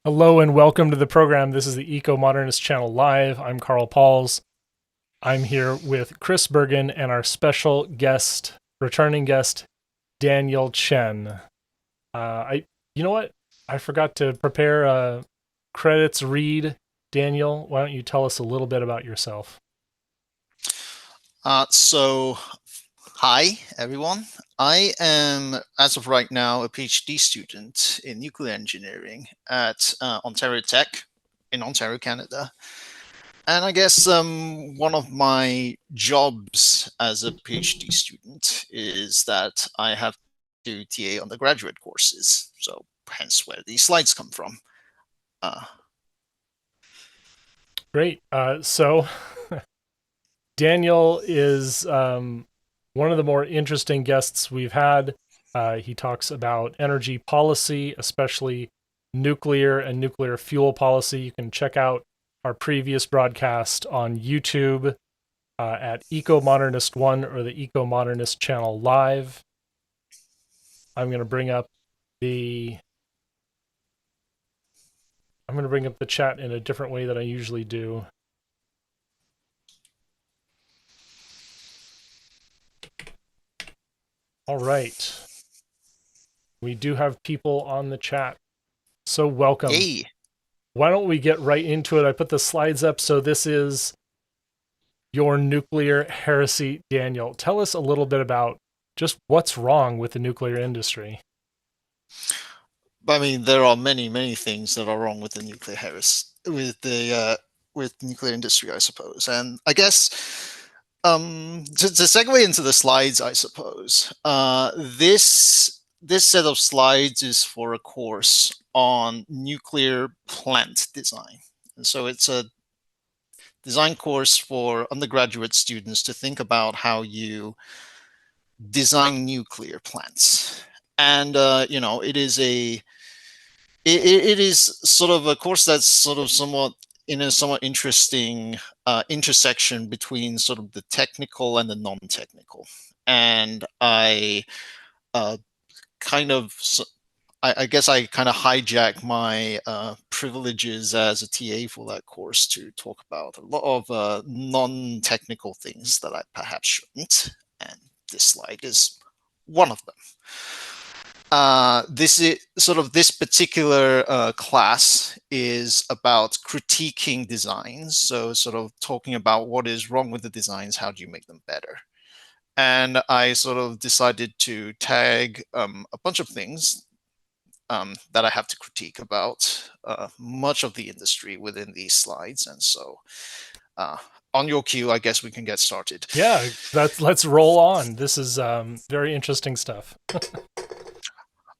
Hello and welcome to the program. This is the Ecomodernist channel live. I'm Carl Pauls. I'm here with Chris Bergen and our special guest, returning guest, Daniel Chen. You know what? I forgot to prepare a credits read. Daniel, why don't you tell us a little bit about yourself? Hi everyone. I am, as of right now, a PhD student in nuclear engineering at Ontario Tech in Ontario, Canada. And I guess one of my jobs as a PhD student is that I have to TA undergraduate courses. So hence where these slides come from. Uh, Great. Daniel is one of the more interesting guests we've had. He talks about energy policy, especially nuclear and nuclear fuel policy. You can check out our previous broadcast on YouTube at Ecomodernist 1 or the Ecomodernist channel live. I'm going to bring up the chat in a different way than I usually do. All right. We do have people on the chat. So welcome. Yay! Why don't we get right into it? I put the slides up. So this is your nuclear heresy, Daniel. Tell us a little bit about just what's wrong with the nuclear industry. I mean, there are many things that are wrong with the nuclear with nuclear industry, I suppose. And I guess to segue into the slides, I suppose this set of slides is for a course on nuclear plant design, and so it's a design course for undergraduate students to think about how you design nuclear plants. And it is sort of a course that's sort of somewhat in a somewhat interesting intersection between sort of the technical and the non-technical. And uh, kind of, I guess I kind of hijack my privileges as a TA for that course to talk about a lot of non-technical things that I perhaps shouldn't. And this slide is one of them. This particular class is about critiquing designs. So sort of talking about what is wrong with the designs, how do you make them better? And I sort of decided to tag a bunch of things that I have to critique about much of the industry within these slides. And so on your cue, I guess we can get started. Yeah, let's roll on. This is very interesting stuff.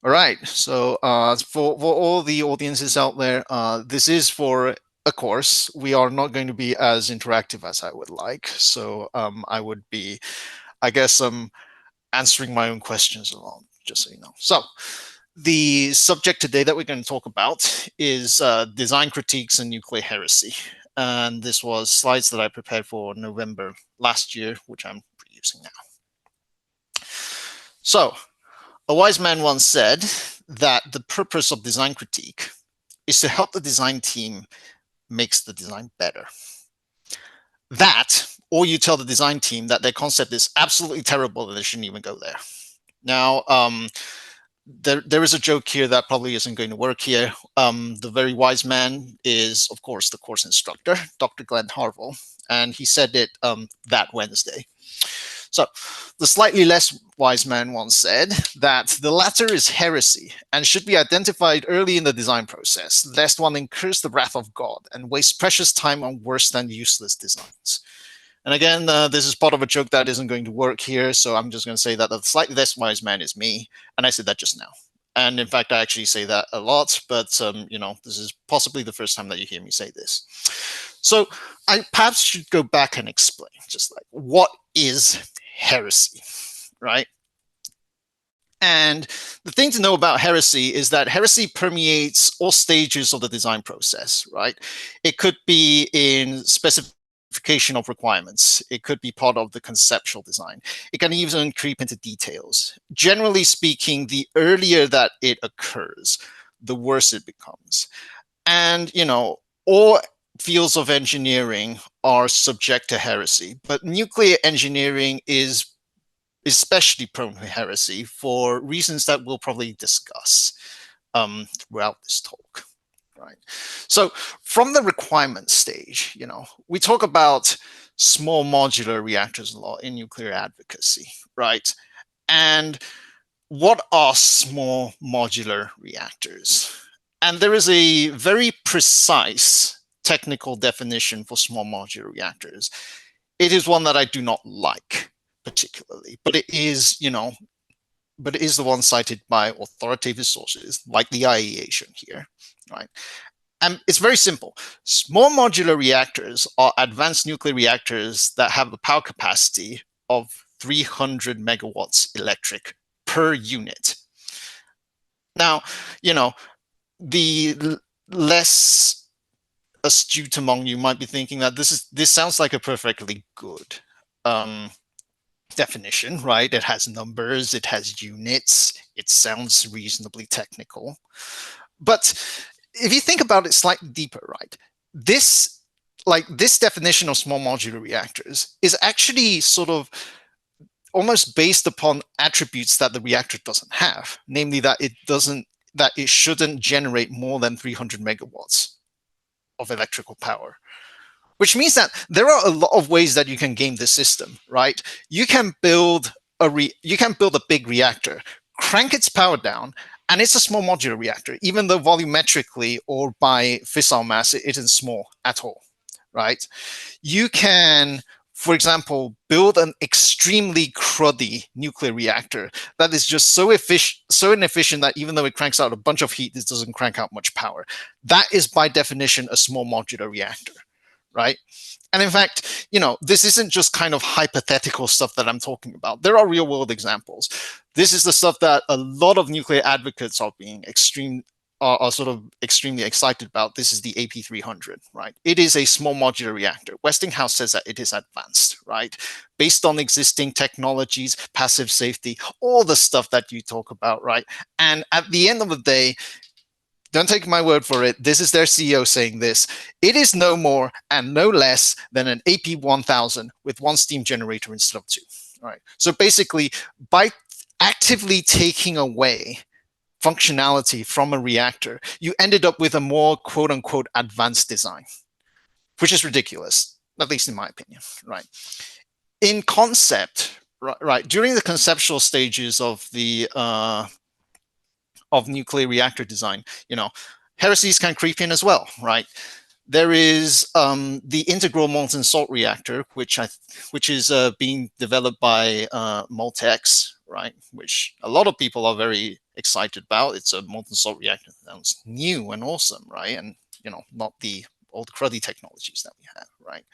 All right. So for all the audiences out there, this is for a course. We are not going to be as interactive as I would like. So I would be, I guess, answering my own questions along, just so you know. So the subject today that we're going to talk about is design critiques and nuclear heresy. And this was slides that I prepared for November last year, which I'm reusing now. So a wise man once said that the purpose of design critique is to help the design team makes the design better. That, or you tell the design team that their concept is absolutely terrible and they shouldn't even go there. Now, there is a joke here that probably isn't going to work here. The very wise man is, of course, the course instructor, Dr. Glenn Harville, and he said it that Wednesday. So the slightly less wise man once said that the latter is heresy and should be identified early in the design process, lest one incurs the wrath of God and waste precious time on worse than useless designs. And again, this is part of a joke that isn't going to work here, so I'm just going to say that the slightly less wise man is me, and I said that just now. And in fact, I actually say that a lot, but this is possibly the first time that you hear me say this. So I perhaps should go back and explain, just like, what is heresy, right? And the thing to know about heresy is that heresy permeates all stages of the design process, right? It could be in specification of requirements. It could be part of the conceptual design. It can even creep into details. Generally speaking, the earlier that it occurs, the worse it becomes. And, all fields of engineering are subject to heresy, but nuclear engineering is especially prone to heresy for reasons that we'll probably discuss throughout this talk. Right. So from the requirement stage, we talk about small modular reactors a lot in nuclear advocacy, right? And what are small modular reactors? And there is a very precise technical definition for small modular reactors. It is one that I do not like particularly, but it is, but it is the one cited by authoritative sources like the IEA shown here, right? And it's very simple. Small modular reactors are advanced nuclear reactors that have a power capacity of 300 megawatts electric per unit. Now, the less astute among you might be thinking that this sounds like a perfectly good definition, right? It has numbers, it has units, it sounds reasonably technical. But if you think about it slightly deeper, right? This definition of small modular reactors is actually sort of almost based upon attributes that the reactor doesn't have, namely that it shouldn't generate more than 300 megawatts of electrical power. Which means that there are a lot of ways that you can game the system, right? You can build a big reactor, crank its power down, and it's a small modular reactor, even though volumetrically or by fissile mass it isn't small at all, right? You can, for example, build an extremely cruddy nuclear reactor that is just so inefficient that even though it cranks out a bunch of heat, it doesn't crank out much power. That is by definition a small modular reactor, right? And in fact, this isn't just kind of hypothetical stuff that I'm talking about. There are real world examples. This is the stuff that a lot of nuclear advocates are sort of extremely excited about. This is the AP300, right? It is a small modular reactor. Westinghouse says that it is advanced, right? Based on existing technologies, passive safety, all the stuff that you talk about, right? And at the end of the day, don't take my word for it. This is their CEO saying this. It is no more and no less than an AP1000 with one steam generator instead of two. All right. So basically, by actively taking away functionality from a reactor, you ended up with a more quote unquote advanced design, which is ridiculous, at least in my opinion. Right. In concept, right, during the conceptual stages of the of nuclear reactor design, heresies can creep in as well, right? There is the integral molten salt reactor, which is being developed by Moltex, right? Which a lot of people are very excited about. It's a molten salt reactor that sounds new and awesome, right? And not the old cruddy technologies that we have, right?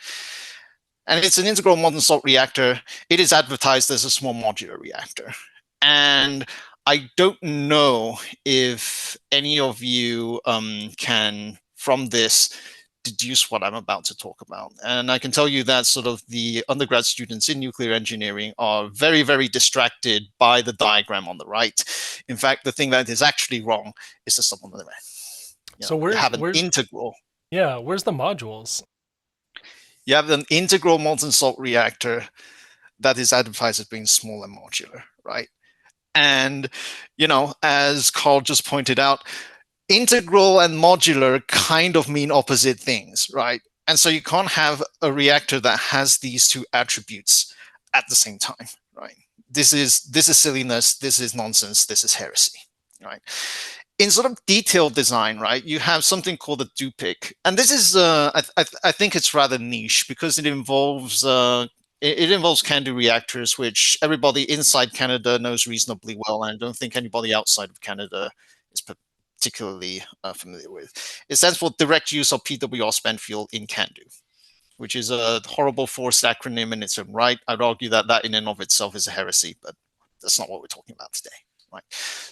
And it's an integral molten salt reactor. It is advertised as a small modular reactor, and I don't know if any of you can, from this, deduce what I'm about to talk about. And I can tell you that sort of the undergrad students in nuclear engineering are very, very distracted by the diagram on the right. In fact, the thing that is actually wrong is the stuff on the left. So you have an integral. Yeah, where's the modules? You have an integral molten salt reactor that is advertised as being small and modular, right? And, as Carl just pointed out, integral and modular kind of mean opposite things, right? And so you can't have a reactor that has these two attributes at the same time, right? This is silliness, this is nonsense, this is heresy, right? In sort of detailed design, right, you have something called a DUPIC. And this is, I think it's rather niche because it involves CANDU reactors, which everybody inside Canada knows reasonably well, and I don't think anybody outside of Canada is particularly familiar with. It stands for Direct Use of PWR Spent Fuel in CANDU, which is a horrible forced acronym in its own right. I'd argue that in and of itself is a heresy, but that's not what we're talking about today, right?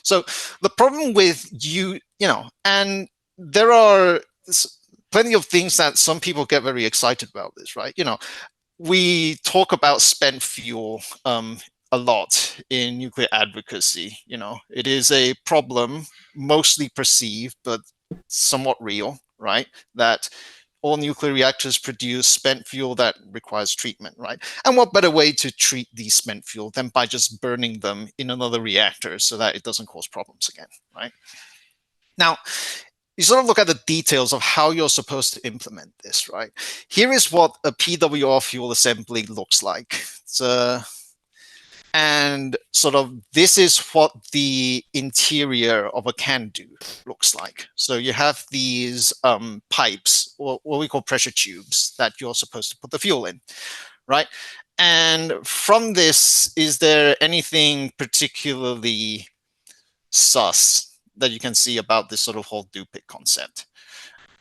So the problem with and there are plenty of things that some people get very excited about this, right? We talk about spent fuel a lot in nuclear advocacy. It is a problem, mostly perceived, but somewhat real, right? That all nuclear reactors produce spent fuel that requires treatment, right? And what better way to treat the spent fuel than by just burning them in another reactor so that it doesn't cause problems again, right? Now, you sort of look at the details of how you're supposed to implement this, right? Here is what a PWR fuel assembly looks like. And sort of this is what the interior of a can-do looks like. So you have these pipes, or what we call pressure tubes, that you're supposed to put the fuel in, right? And from this, is there anything particularly sus that you can see about this sort of whole DUPIC concept?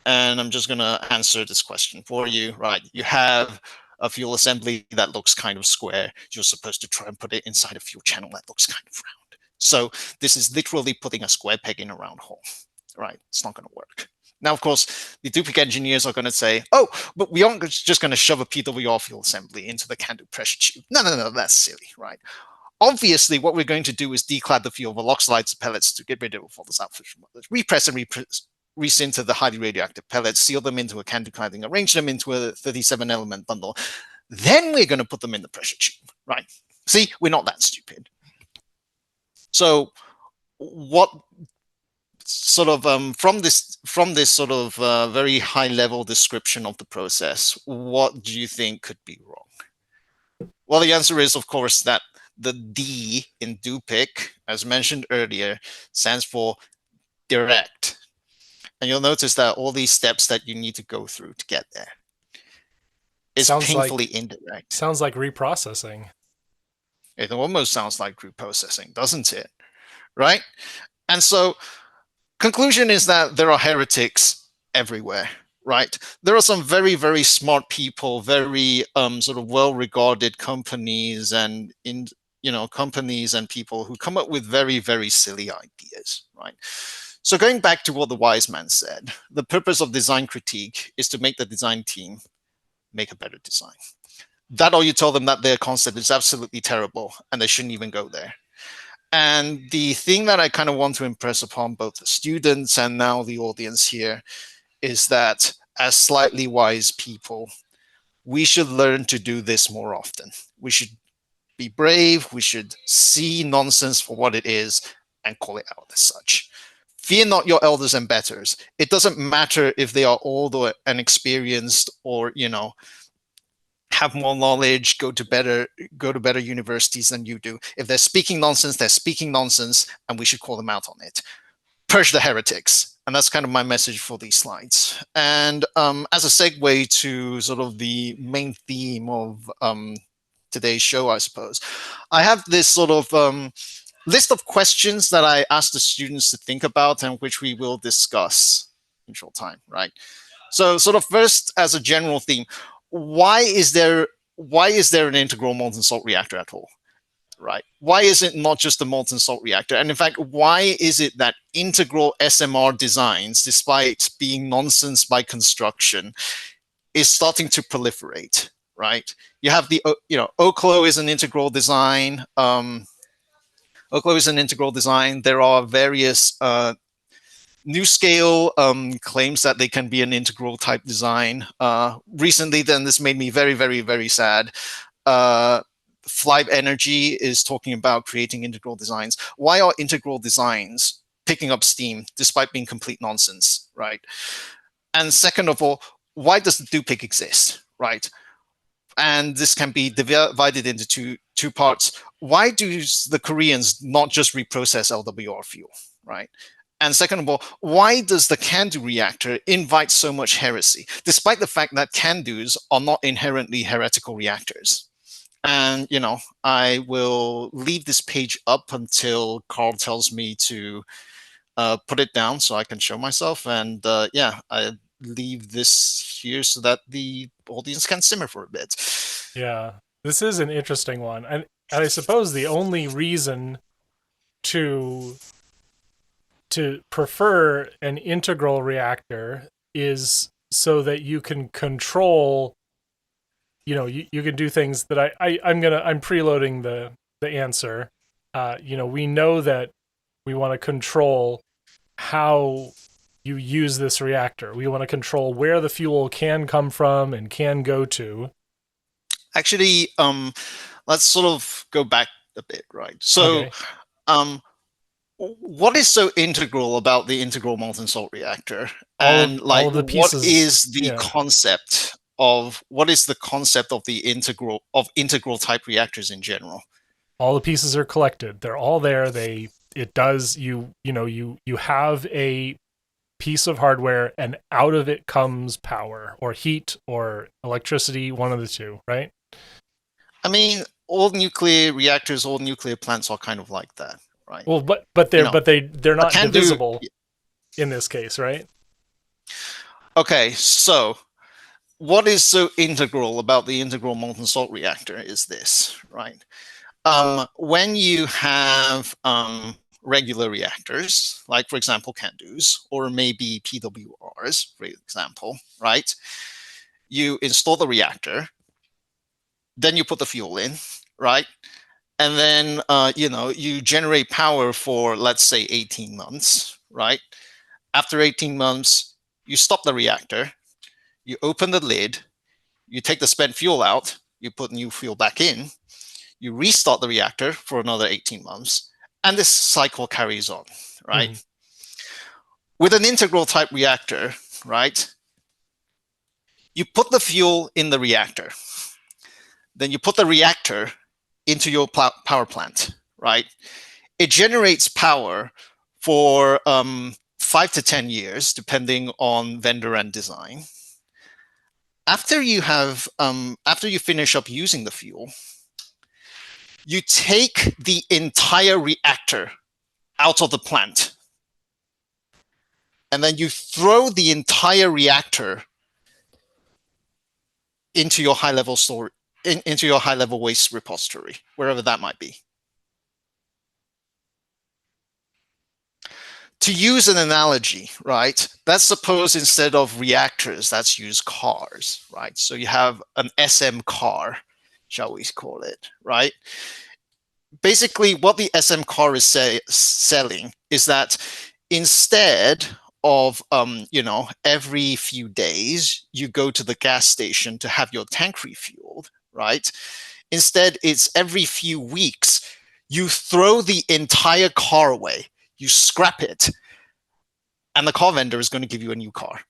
And I'm just going to answer this question for you, right? You have a fuel assembly that looks kind of square. You're supposed to try and put it inside a fuel channel that looks kind of round. So this is literally putting a square peg in a round hole, right? It's not going to work. Now, of course, the DUPIC engineers are going to say, oh, but we aren't just going to shove a PWR fuel assembly into the can-do pressure tube. No, that's silly, right? Obviously, what we're going to do is declad the fuel, oxides the pellets to get rid of all those outfits, repress and resinter the highly radioactive pellets, seal them into a can-do cladding, arrange them into a 37-element bundle. Then we're going to put them in the pressure tube, right? See, we're not that stupid. So what sort of from this sort of very high level description of the process, what do you think could be wrong? Well, the answer is, of course, that the D in DUPIC, as mentioned earlier, stands for direct. And you'll notice that all these steps that you need to go through to get there is painfully indirect. Sounds like reprocessing. It almost sounds like reprocessing, doesn't it? Right? And so, conclusion is that there are heretics everywhere, right? There are some very, very smart people, very sort of well-regarded companies and companies and people who come up with very, very silly ideas, right? So going back to what the wise man said, the purpose of design critique is to make the design team make a better design. That or you tell them that their concept is absolutely terrible and they shouldn't even go there. And the thing that I kind of want to impress upon both the students and now the audience here is that as slightly wise people, we should learn to do this more often. We should be brave. We should see nonsense for what it is and call it out as such. Fear not your elders and betters. It doesn't matter if they are old or inexperienced or, have more knowledge, go to better universities than you do. If they're speaking nonsense, they're speaking nonsense, and we should call them out on it. Purge the heretics. And that's kind of my message for these slides. And as a segue to sort of the main theme of today's show, I suppose, I have this sort of list of questions that I asked the students to think about and which we will discuss in short time, right? So sort of first, as a general theme, why is there an integral molten salt reactor at all, right? Why is it not just a molten salt reactor? And in fact, why is it that integral SMR designs, despite being nonsense by construction, is starting to proliferate, right? You have the, Oklo is an integral design. Oklo is an integral design. There are various NuScale claims that they can be an integral type design. Recently, then, this made me very, very, very sad. Flibe Energy is talking about creating integral designs. Why are integral designs picking up steam despite being complete nonsense, right? And second of all, why does the DUPIC exist, right? And this can be divided into two parts. Why do the Koreans not just reprocess LWR fuel, right? And second of all, why does the can-do reactor invite so much heresy, despite the fact that can-dos are not inherently heretical reactors? And, I will leave this page up until Carl tells me to put it down so I can show myself. And I leave this here so that the audience can simmer for a bit. Yeah, this is an interesting one. And I suppose the only reason to prefer an integral reactor is so that you can control, you can do things that I'm preloading the answer. We know that we want to control how you use this reactor. We want to control where the fuel can come from and can go to. Actually, let's sort of go back a bit, right? So, Okay. um, what is so integral about the integral molten salt reactor? And All like, of the what pieces. is the Yeah. concept of the integral type reactors in general? All the pieces are collected. They're all there. It does you have a piece of hardware and out of it comes power or heat or electricity, one of the two, right? I mean, all nuclear reactors, all nuclear plants are kind of like that, right? Well, but You know, they're a not can do. divisible in this case, right? Okay, so what is so integral about the integral molten salt reactor is this, right? When you have regular reactors, like for example CANDUs or maybe PWRs, for example, right? You install the reactor, then you put the fuel in, right? And then you generate power for, let's say, 18 months, right? After 18 months, you stop the reactor, you open the lid, you take the spent fuel out, you put new fuel back in, you restart the reactor for another 18 months, and this cycle carries on, right? Mm-hmm. With an integral type reactor, right, you put the fuel in the reactor, then you put the reactor into your power plant, right? It generates power for 5 to 10 years, depending on vendor and design. After you finish up using the fuel, you take the entire reactor out of the plant, and then you throw the entire reactor into your high level into your high level waste repository, wherever that might be. To use an analogy, right? Let's suppose instead of reactors, let's use cars, right? So you have an SM car, shall we call it, right? Basically, what the SM car is selling is that instead of every few days you go to the gas station to have your tank refueled, right? Instead, it's every few weeks you throw the entire car away, you scrap it, and the car vendor is going to give you a new car.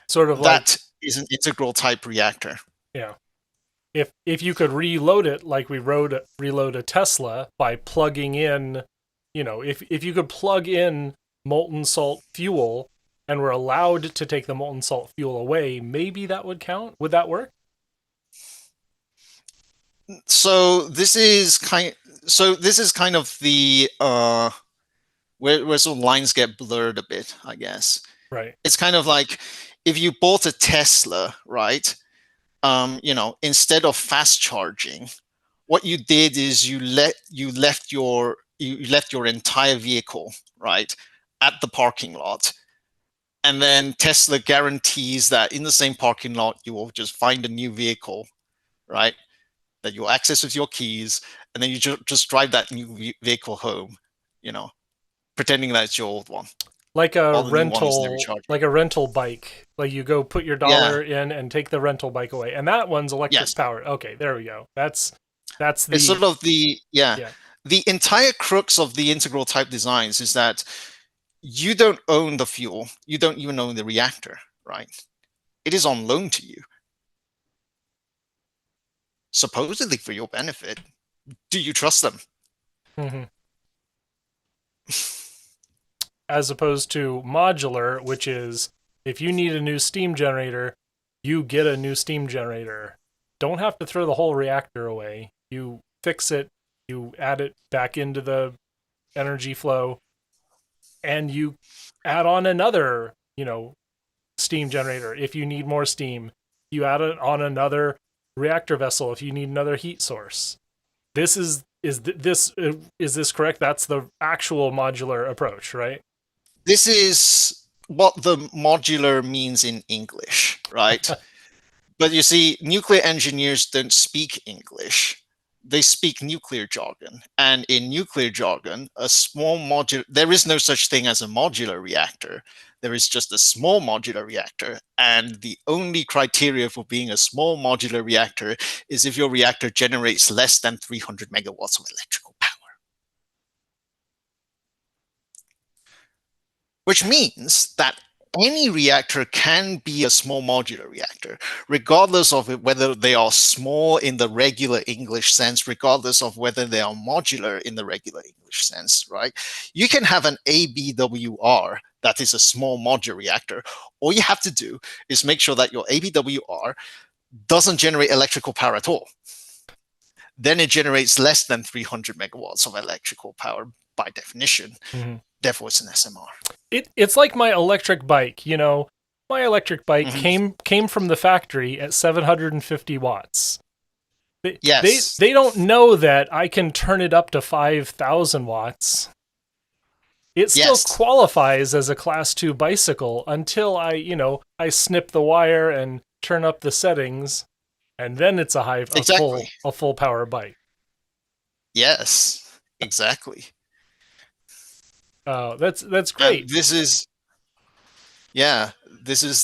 Sort of like, That is an integral type reactor. yeah. If you could reload it like we reload a Tesla by plugging in, if you could plug in molten salt fuel and we're allowed to take the molten salt fuel away, maybe that would count. Would that work? So this is kind of the where some lines get blurred a bit, I guess. Right. It's kind of like if you bought a Tesla, right? Instead of fast charging, what you did is you left your entire vehicle, right, at the parking lot. And then Tesla guarantees that in the same parking lot, you will just find a new vehicle, right, that you'll access with your keys, and then you just drive that new vehicle home, pretending that it's your old one. Like All the new one is never charging. a rental bike. Like you go put your Yeah. dollar in and take the rental bike away. And that one's electric Yes. powered. Okay, there we go. That's It's the sort of yeah. the entire crux of the integral type designs is that you don't own the fuel. You don't even own the reactor, right? It is on loan to you, supposedly for your benefit. Do you trust them? Mm-hmm. As opposed to modular, which is if you need a new steam generator, you get a new steam generator. Don't have to throw the whole reactor away. You fix it, you add it back into the energy flow, and you add on another, steam generator if you need more steam. You add it on another reactor vessel if you need another heat source. This is this correct? That's the actual modular approach, right? This is what the modular means in English, right? But you see, nuclear engineers don't speak English. they speak nuclear jargon, and in nuclear jargon, there is no such thing as a modular reactor. There is just a small modular reactor, and the only criteria for being a small modular reactor is if your reactor generates less than 300 megawatts of electrical power. Which means that any reactor can be a small modular reactor, regardless of whether they are small in the regular English sense, regardless of whether they are modular in the regular English sense, right? You can have an ABWR that is a small modular reactor. All you have to do is make sure that your ABWR doesn't generate electrical power at all. Then it generates less than 300 megawatts of electrical power by definition. Mm-hmm. Therefore, it's an SMR. It's like my electric bike. My electric bike came from the factory at 750 watts. Yes. They don't know that I can turn it up to 5,000 watts. It still qualifies as a class 2 bicycle until I snip the wire and turn up the settings, and then it's a full power bike. Yes, exactly. Oh, that's great. And this is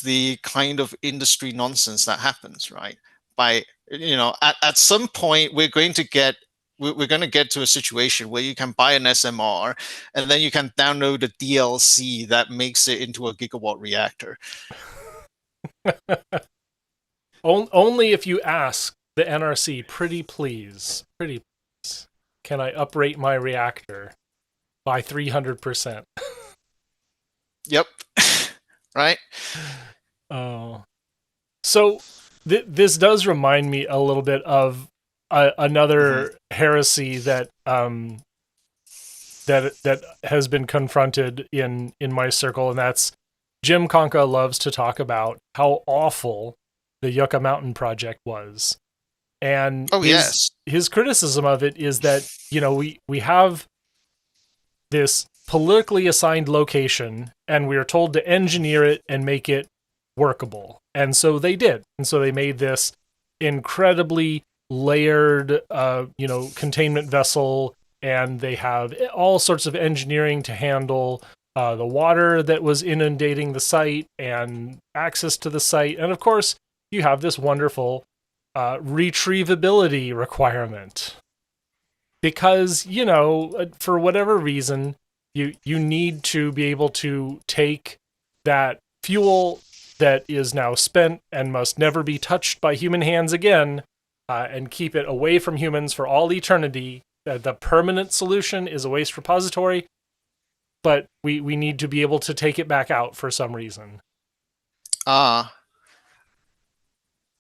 the kind of industry nonsense that happens, right? At some point we're going to get to a situation where you can buy an SMR and then you can download a DLC that makes it into a gigawatt reactor. Only if you ask the NRC, pretty please, can I uprate my reactor by 300%? Yep. Right? Oh. So this does remind me a little bit of another heresy that that has been confronted in my circle, and that's Jim Conca loves to talk about how awful the Yucca Mountain project was. And his criticism of it is that, we have this politically assigned location and we are told to engineer it and make it workable. And so they did. And so they made this incredibly layered, containment vessel, and they have all sorts of engineering to handle the water that was inundating the site and access to the site. And of course, you have this wonderful retrievability requirement. Because, for whatever reason, you need to be able to take that fuel that is now spent and must never be touched by human hands again, and keep it away from humans for all eternity. The permanent solution is a waste repository, but we need to be able to take it back out for some reason.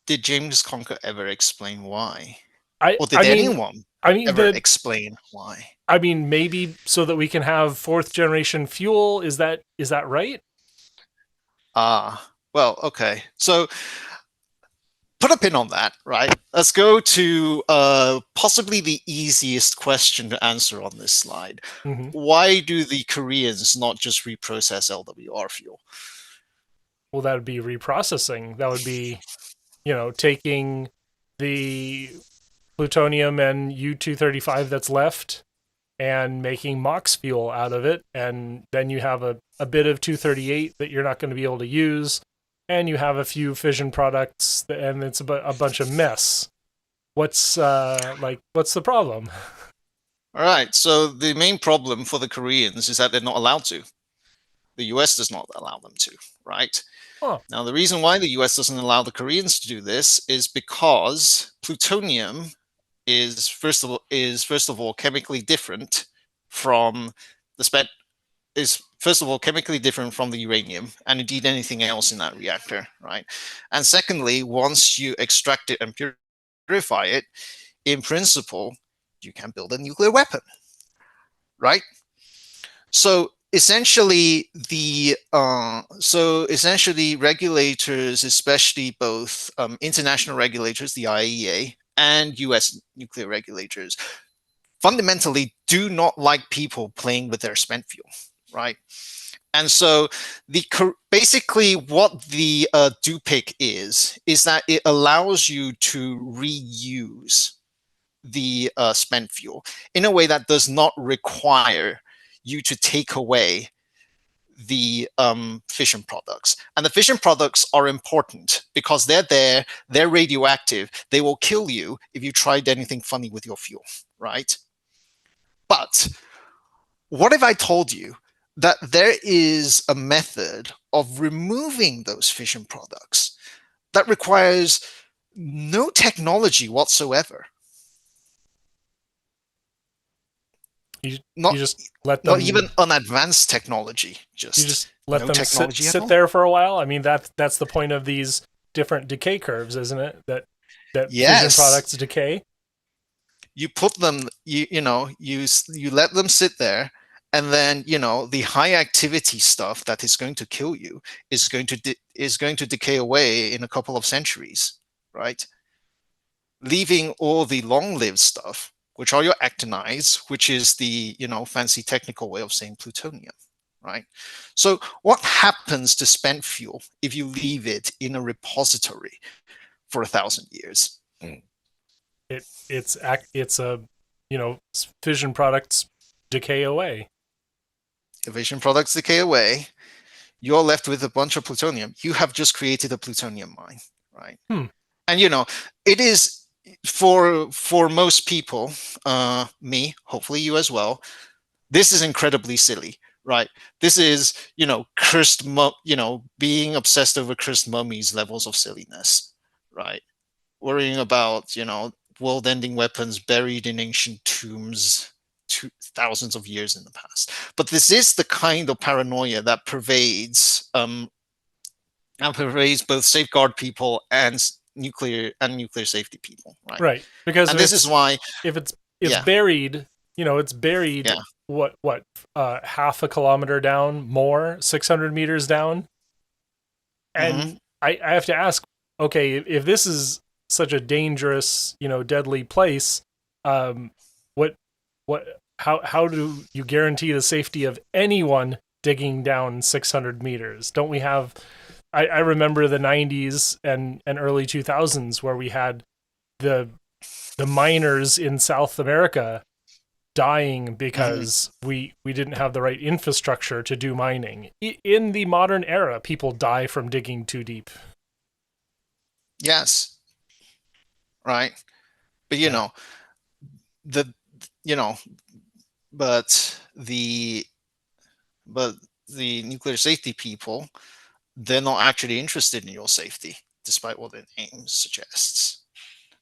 Did James Conca ever explain why? Or did anyone ever explain why? I mean, maybe so that we can have 4th generation fuel. Is that right? Well, okay. So put a pin on that, right? Let's go to possibly the easiest question to answer on this slide. Why do the Koreans not just reprocess LWR fuel? Well, that would be reprocessing. That would be, taking the plutonium and U-235 that's left and making MOX fuel out of it. And then you have a bit of 238 that you're not going to be able to use. And you have a few fission products, and it's a bunch of mess. What's the problem? All right. So the main problem for the Koreans is that they're not allowed to. The US does not allow them to, right? Huh. Now, the reason why the US doesn't allow the Koreans to do this is because plutonium is first of all chemically different from chemically different from the uranium, and indeed anything else in that reactor, right? And secondly, once you extract it and purify it, in principle, you can build a nuclear weapon, right? So essentially, regulators, especially both international regulators, the IAEA, and US nuclear regulators, fundamentally do not like people playing with their spent fuel, right? And so basically what the DUPIC is that it allows you to reuse the spent fuel in a way that does not require you to take away the fission products. And the fission products are important because they're there, they're radioactive, they will kill you if you tried anything funny with your fuel, right? But what if I told you that there is a method of removing those fission products that requires no technology whatsoever? You Not you just let not them even an advanced technology, you just just let no them sit technology at sit all. there for a while. I mean, that's the point of these different decay curves, isn't it? That fission Yes, products decay. you put them, you let them sit there, and then the high activity stuff that is going to kill you is going to decay away in a couple of centuries, right? Leaving all the long-lived stuff, which are your actinides, which is the fancy technical way of saying plutonium, right? So what happens to spent fuel if you leave it in a repository for 1,000 years? It's a fission products decay away. Fission products decay away. You're left with a bunch of plutonium. You have just created a plutonium mine, right? Hmm. And it is for most people, me, hopefully you as well. This is incredibly silly, right? This is cursed, being obsessed over cursed mummies levels of silliness, right? Worrying about world-ending weapons buried in ancient tombs thousands of years in the past. But this is the kind of paranoia that pervades both safeguard people and nuclear safety people, right? Right. Because And this is why, if it's yeah, buried, it's buried yeah, what half a kilometer down, more 600 meters down. hmm And I have to ask, okay, if this is such a dangerous, deadly place, um, what how do you guarantee the safety of anyone digging down 600 meters? Don't we have? I remember the 90s and early 2000s where we had the miners in South America dying hmm because we didn't have the right infrastructure to do mining. In the modern era, people die from digging too deep. yes, right. But Yeah. the you know, but the nuclear safety people, they're not actually interested in your safety, despite what their name suggests.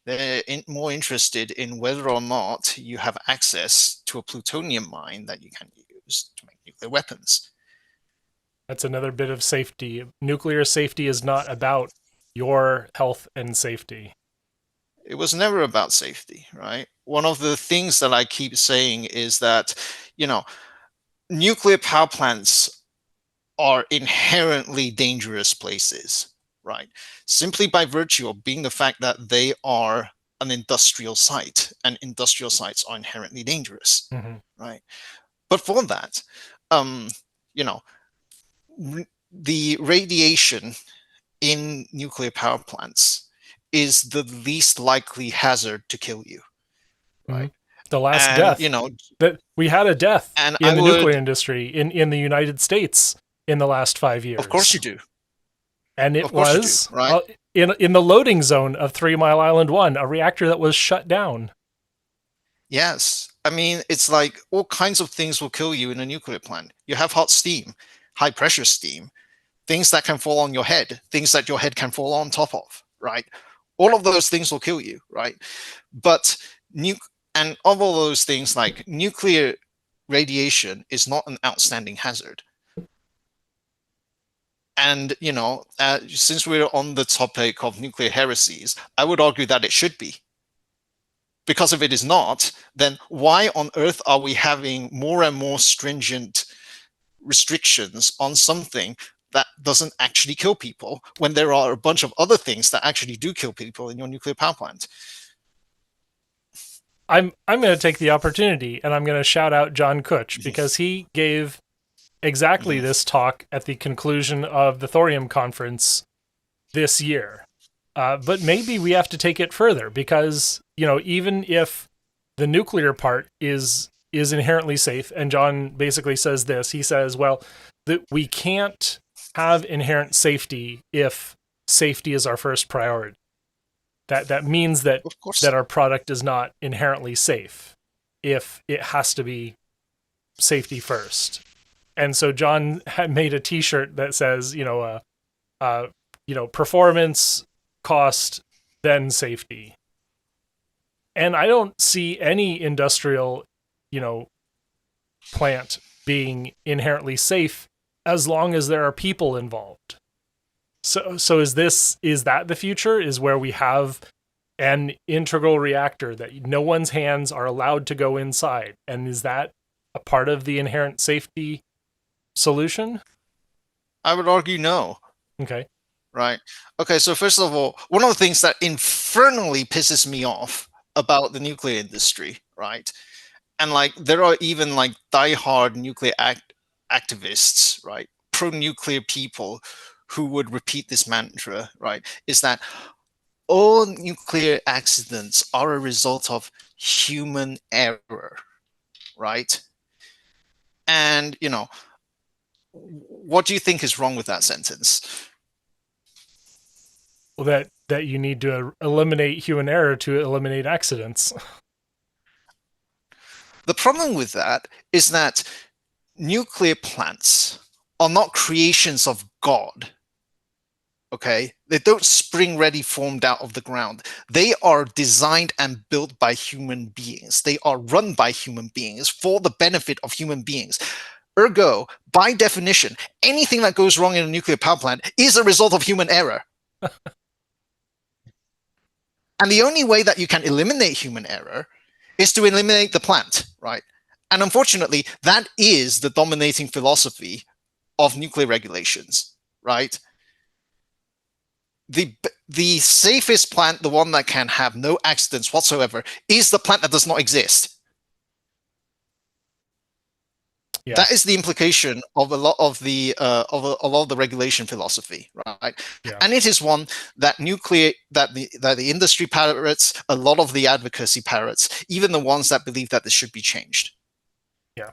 They're more interested in whether or not you have access to a plutonium mine that you can use to make nuclear weapons. That's another bit of safety. Nuclear safety is not about your health and safety. It was never about safety, right? One of the things that I keep saying is that, nuclear power plants are inherently dangerous places, right? Simply by virtue of being the fact that they are an industrial site, and industrial sites are inherently dangerous, Mm-hmm. right? But for that, um, you know, the radiation in nuclear power plants is the least likely hazard to kill you, Mm-hmm. right? The last And death that we had a death and in I the nuclear would, industry in the United States in the last 5 of course years. you do, And it of course you do, was right? in the loading zone of 3 Mile Island 1, a reactor that was shut down. Yes. I mean, it's like all kinds of things will kill you in a nuclear plant. You have hot steam, high pressure steam, things that can fall on your head, things that your head can fall on top of, right? All of those things will kill you, right? But and of all those things, like nuclear radiation is not an outstanding hazard. And since we're on the topic of nuclear heresies, I would argue that it should be. Because if it is not, then why on earth are we having more and more stringent restrictions on something that doesn't actually kill people when there are a bunch of other things that actually do kill people in your nuclear power plant? I'm going to take the opportunity and I'm going to shout out John Kutch because he gave exactly Mhm. this talk at the conclusion of the Thorium conference this year. But maybe we have to take it further because, even if the nuclear part is inherently safe. And John basically says this. He says, well, that we can't have inherent safety if safety is our first priority. That means that Of course. that our product is not inherently safe if it has to be safety first. And so John had made a T-shirt that says, performance, cost, then safety. And I don't see any industrial, plant being inherently safe as long as there are people involved. So is that the future? Is where we have an integral reactor that no one's hands are allowed to go inside, and is that a part of the inherent safety solution? I would argue no. Okay. Right. Okay, so first of all, one of the things that infernally pisses me off about the nuclear industry, right? And like there are even like diehard nuclear activists, right? Pro-nuclear people who would repeat this mantra, right? Is that all nuclear accidents are a result of human error, right? And, what do you think is wrong with that sentence? Well, that you need to eliminate human error to eliminate accidents. The problem with that is that nuclear plants are not creations of God. Okay? They don't spring ready formed out of the ground. They are designed and built by human beings. They are run by human beings for the benefit of human beings. Ergo, by definition, anything that goes wrong in a nuclear power plant is a result of human error. And the only way that you can eliminate human error is to eliminate the plant, right? And unfortunately, that is the dominating philosophy of nuclear regulations, right? The safest plant, the one that can have no accidents whatsoever, is the plant that does not exist. Yeah. That is the implication of a lot of the regulation philosophy, right? Yeah. And it is one that the industry parrots, a lot of the advocacy parrots, even the ones that believe that this should be changed. Yeah.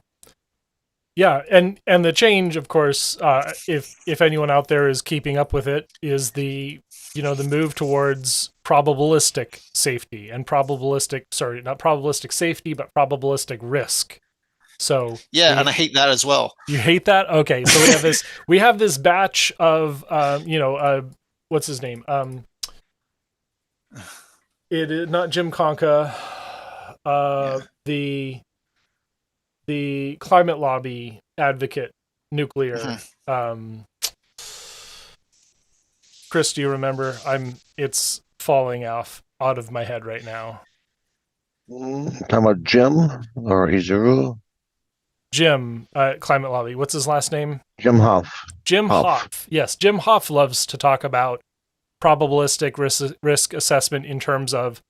Yeah, and the change, of course, if anyone out there is keeping up with it, is the move towards probabilistic safety and not probabilistic safety, but probabilistic risk. So yeah, and I hate that as well. You hate that? Okay, so we have this batch of what's his name? It is not Jim Conca, the climate lobby advocate, nuclear. Mm-hmm. Chris, do you remember? It's falling out of my head right now. Talking about Jim or Izuru? Jim, climate lobby. What's his last name? Jim Hoff. Jim Hoff. Yes, Jim Hoff loves to talk about probabilistic risk assessment in terms of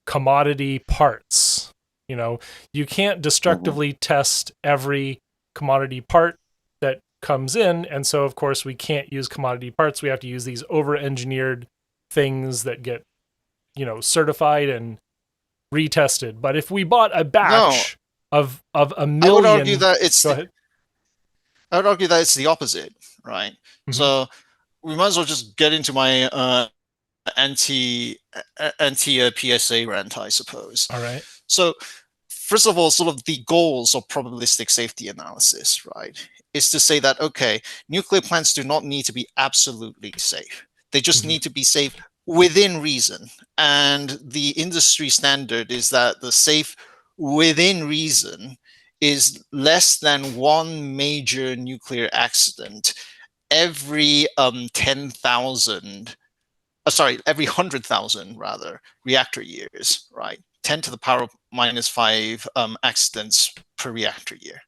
commodity parts. You can't destructively test every commodity part that comes in, and so of course we can't use commodity parts. We have to use these over-engineered things that get, certified and retested. But if we bought a batch of a million, I would argue that it's go ahead. I would argue that it's the opposite, right? Mm-hmm. So we might as well just get into my anti PSA rant, I suppose. All right. So first of all, sort of the goals of probabilistic safety analysis, right, is to say that, okay, nuclear plants do not need to be absolutely safe. They just need to be safe within reason. And the industry standard is that the safe within reason is less than one major nuclear accident every 10,000, every 100,000 rather reactor years, right? 10 to the power of -5 accidents per reactor year.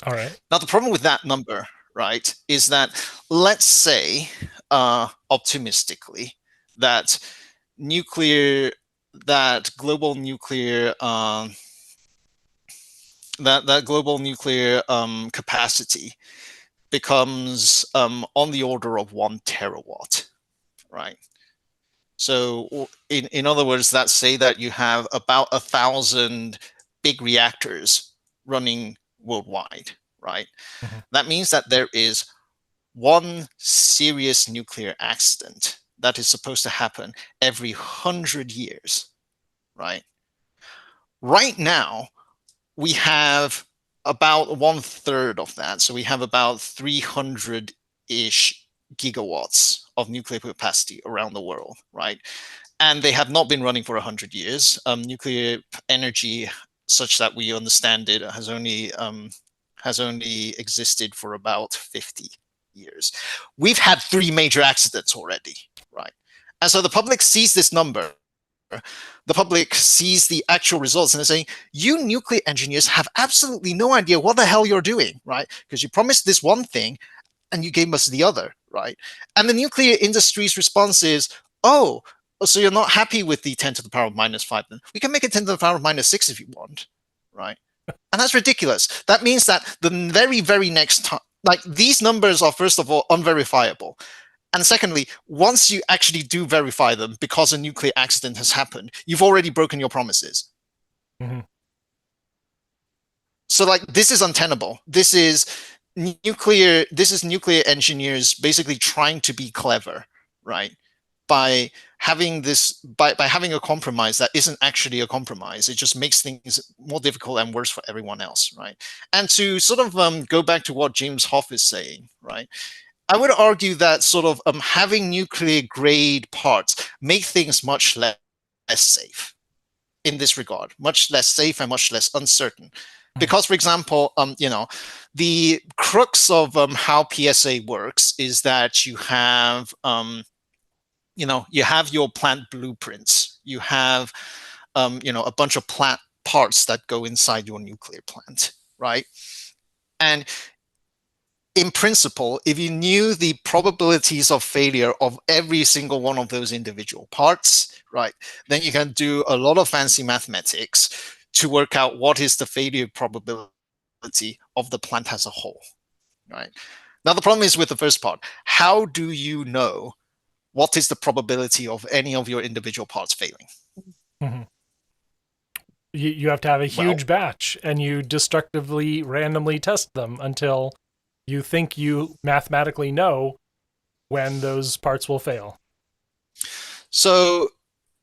All right. Now the problem with that number, right, is that let's say optimistically that global nuclear capacity becomes on the order of 1 terawatt, right? So in other words, let's say that you have about 1,000 big reactors running worldwide, right? Mm-hmm. That means that there is one serious nuclear accident that is supposed to happen every 100 years, right? Right now, we have about 1/3 of that. So we have about 300-ish gigawatts of nuclear capacity around the world, right? And they have not been running for 100 years. Nuclear energy, such that we understand it, has only existed for about 50 years. We've had 3 major accidents already, right? And so the public sees this number. The public sees the actual results and they're saying, you nuclear engineers have absolutely no idea what the hell you're doing, right? Because you promised this one thing and you gave us the other, right? And the nuclear industry's response is, oh, so you're not happy with the 10 to the power of -5, then we can make it 10 to the power of -6 if you want, right? And that's ridiculous. That means that the very, very next time, like these numbers are, first of all, unverifiable. And secondly, once you actually do verify them because a nuclear accident has happened, you've already broken your promises. Mm-hmm. So like this is untenable. This is nuclear engineers basically trying to be clever, right? By having having a compromise that isn't actually a compromise. It just makes things more difficult and worse for everyone else, right? And to sort of go back to what James Hoff is saying, right? I would argue that sort of having nuclear grade parts make things much less safe in this regard, much less safe and much less uncertain. Because, for example, the crux of how PSA works is that you have your plant blueprints, you have a bunch of plant parts that go inside your nuclear plant, right? And in principle, if you knew the probabilities of failure of every single one of those individual parts, right, then you can do a lot of fancy mathematics to work out what is the failure probability of the plant as a whole, right? Now, the problem is with the first part. How do you know what is the probability of any of your individual parts failing? Mm-hmm. You have to have a huge batch, and you destructively randomly test them until you think you mathematically know when those parts will fail. So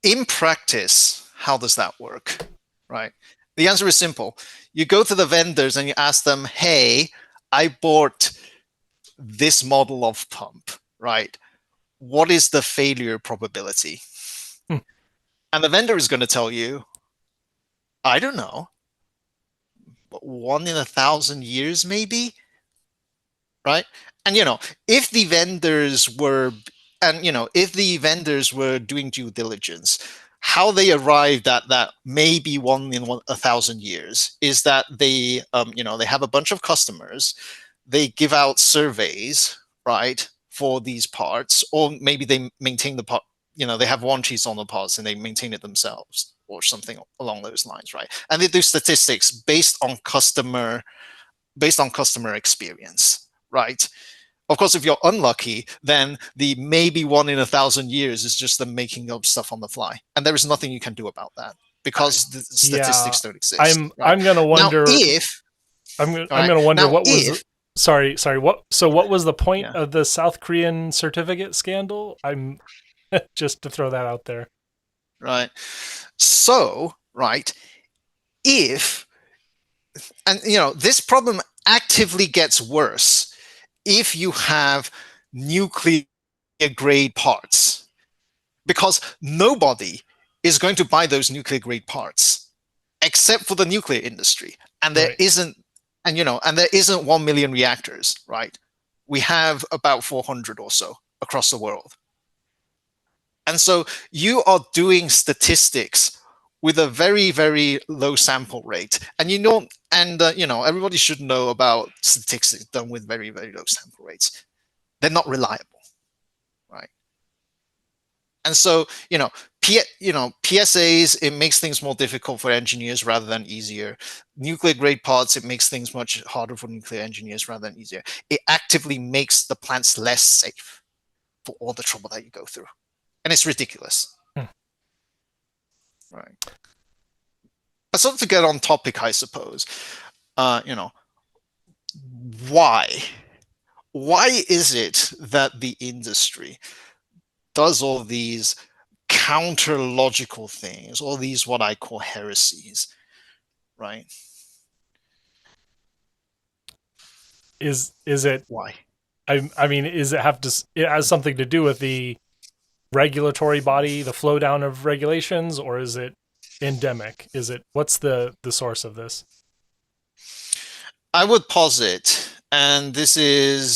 in practice, how does that work, right? The answer is simple. You go to the vendors and you ask them, hey, I bought this model of pump, right? What is the failure probability? And the vendor is going to tell you, I don't know, but 1 in 1,000 years, maybe, right? And if the vendors were doing due diligence, how they arrived at that maybe 1 in 1,000 years is that they have a bunch of customers, they give out surveys, right, for these parts, or maybe they maintain the part, they have warranties on the parts and they maintain it themselves or something along those lines, right? And they do statistics based on customer experience, right? Of course, if you're unlucky, then the maybe 1 in 1,000 years is just them making up stuff on the fly, and there is nothing you can do about that because the statistics don't exist. I'm gonna wonder. Now, if I'm gonna wonder now, what was. if, Sorry. What was the point of the South Korean certificate scandal? I'm just to throw that out there. Right. So, right, if, and this problem actively gets worse if you have nuclear grade parts, because nobody is going to buy those nuclear grade parts except for the nuclear industry, and there isn't 1 million reactors, right? We have about 400 or so across the world. And so you are doing statistics with a very, very low sample rate. And everybody should know about statistics done with very, very low sample rates. They're not reliable, right? And so, PSAs, it makes things more difficult for engineers rather than easier. Nuclear grade parts, it makes things much harder for nuclear engineers rather than easier. It actively makes the plants less safe for all the trouble that you go through. and it's ridiculous. Hmm. Right. But sort of to get on topic, I suppose, why? Why is it that the industry does all these counter-logical things, all these what I call heresies, right? Is it? Why? I mean, it has something to do with the regulatory body, the flow down of regulations, or is it endemic? What's the source of this? I would posit, and this is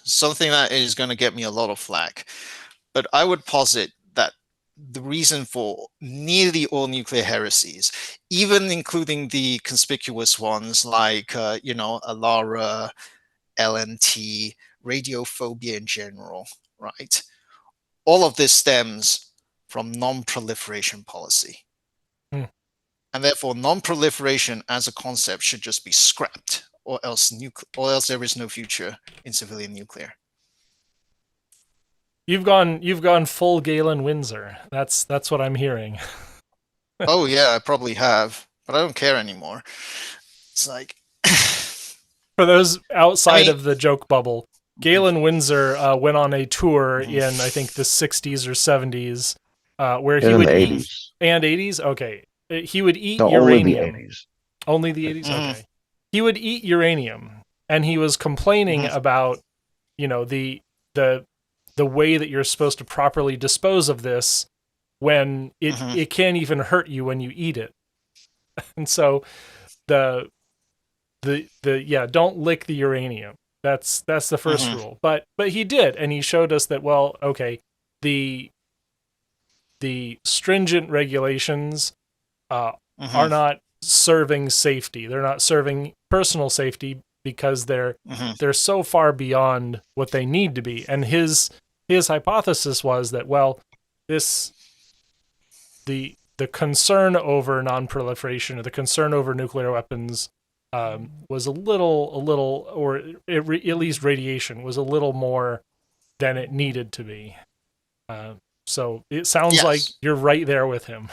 something that is going to get me a lot of flack, but I would posit that the reason for nearly all nuclear heresies, even including the conspicuous ones like, Alara, LNT, radiophobia in general, right? All of this stems from non-proliferation policy. Hmm. And therefore, non-proliferation as a concept should just be scrapped, or else there is no future in civilian nuclear. You've gone full Galen Windsor. That's what I'm hearing. Oh yeah, I probably have, but I don't care anymore. It's like For those outside mean- of the joke bubble, Galen Windsor went on a tour Mhm. in I think the 60s or 70s, where In he the would 80s. and 80s. Okay, he would eat No, uranium. only the 80s. Only the 80s. Mhm. Okay, he would eat uranium, and he was complaining Mhm. about the way that you're supposed to properly dispose of this when it can't even hurt you when you eat it. And so the don't lick the uranium. That's the first rule. But he did, and he showed us that, well, okay, the stringent regulations are not serving safety. They're not serving personal safety because they're so far beyond what they need to be. And his hypothesis was that, well, the concern over non-proliferation, or the concern over nuclear weapons, was a little, or at least radiation was a little more than it needed to be. So it sounds like you're right there with him.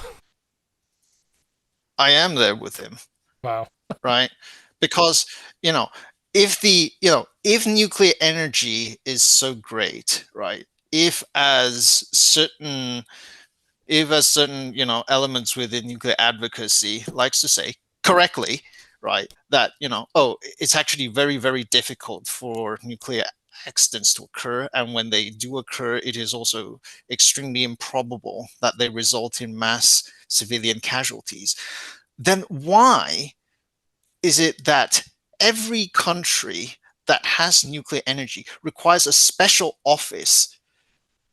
I am there with him. Wow. Right? Because, if nuclear energy is so great, right? If as certain elements within nuclear advocacy likes to say correctly, right, that it's actually very, very difficult for nuclear accidents to occur, and when they do occur, it is also extremely improbable that they result in mass civilian casualties, then why is it that every country that has nuclear energy requires a special office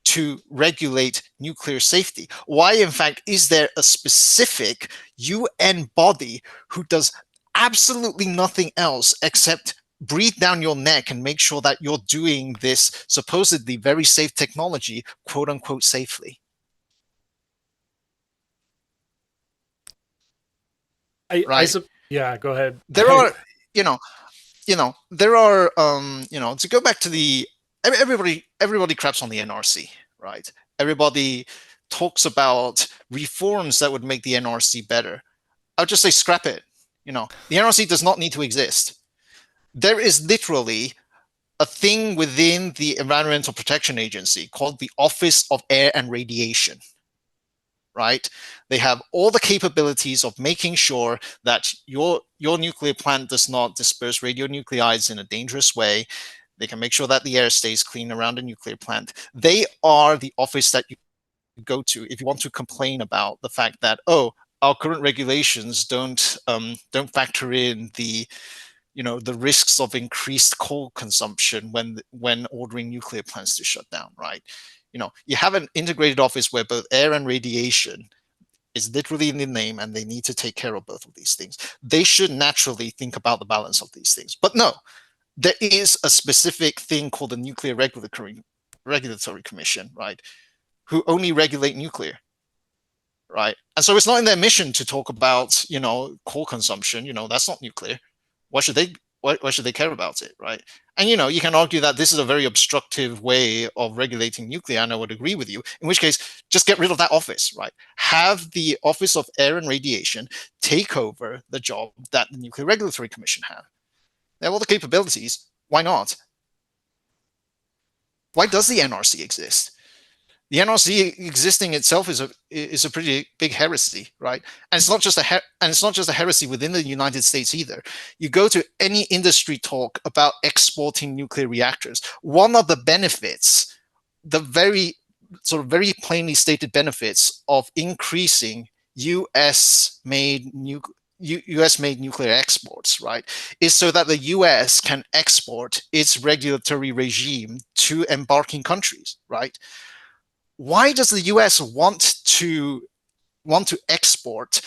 to regulate nuclear safety? Why, in fact, is there a specific UN body who does absolutely nothing else except breathe down your neck and make sure that you're doing this supposedly very safe technology, quote unquote, safely? Yeah, go ahead. There are, to go back to the everybody craps on the NRC, right? Everybody talks about reforms that would make the NRC better. I would just say scrap it. The NRC does not need to exist. There is literally a thing within the Environmental Protection Agency called the Office of Air and Radiation, right? They have all the capabilities of making sure that your nuclear plant does not disperse radionuclides in a dangerous way. They can make sure that the air stays clean around a nuclear plant. They are the office that you go to if you want to complain about the fact that, our current regulations don't factor in the risks of increased coal consumption when ordering nuclear plants to shut down, right? You have an integrated office where both air and radiation is literally in the name, and they need to take care of both of these things. They should naturally think about the balance of these things. But no, there is a specific thing called the Nuclear Regulatory Commission, right, who only regulate nuclear, right? And so it's not in their mission to talk about, coal consumption. That's not nuclear. Why should they? why should they care about it, right? And you can argue that this is a very obstructive way of regulating nuclear, and I would agree with you. In which case, just get rid of that office, right? Have the Office of Air and Radiation take over the job that the Nuclear Regulatory Commission had. They have all the capabilities. Why not? Why does the NRC exist? The NRC existing itself is a pretty big heresy, right? And it's not just a heresy within the United States either. You go to any industry talk about exporting nuclear reactors. One of the benefits, the very plainly stated benefits of increasing U.S.-made nuclear exports, right, is so that the U.S. can export its regulatory regime to embarking countries, right? Why does the US want to export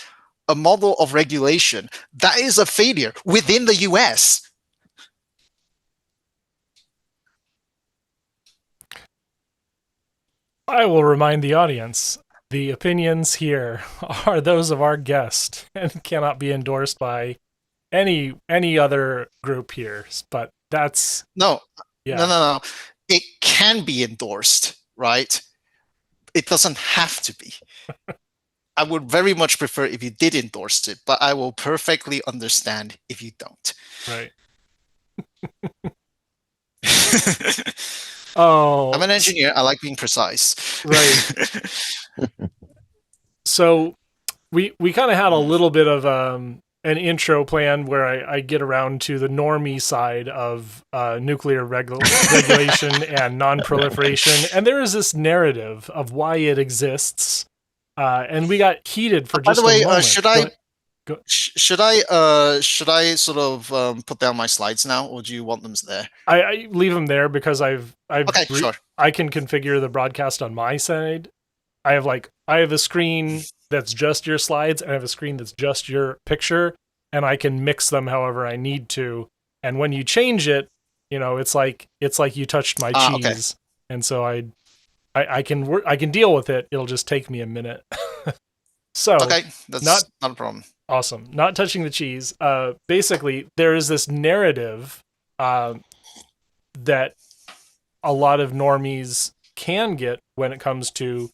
a model of regulation that is a failure within the US? I will remind the audience, the opinions here are those of our guest and cannot be endorsed by any other group here. But that's no. Yeah. It can be endorsed, right? It doesn't have to be. I would very much prefer if you did endorse it, but I will perfectly understand if you don't. Right. Oh, I'm an engineer. I like being precise. Right. So we kind of had a little bit of an intro plan where I get around to the normie side of nuclear regulation and non-proliferation, and there is this narrative of why it exists, and we got heated for just a moment. By the way, should I sort of put down my slides now, or do you want them there? I leave them there because sure. I can configure the broadcast on my side. I have a screen that's just your slides, and I have a screen that's just your picture, and I can mix them however I need to. And when you change it, it's like you touched my cheese, okay. And so I can deal with it. It'll just take me a minute. So okay, that's not a problem. Awesome. Not touching the cheese. Basically, there is this narrative that a lot of normies can get when it comes to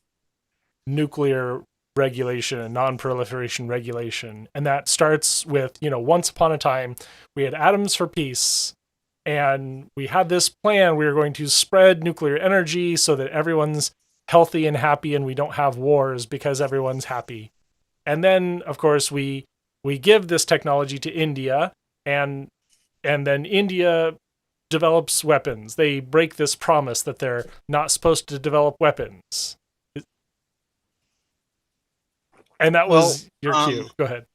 nuclear regulation and non-proliferation regulation. And that starts with, once upon a time, we had Atoms for Peace, and we had this plan. We were going to spread nuclear energy so that everyone's healthy and happy and we don't have wars because everyone's happy. And then, of course, we give this technology to India, and then India develops weapons. They break this promise that they're not supposed to develop weapons. And that was your cue. Go ahead.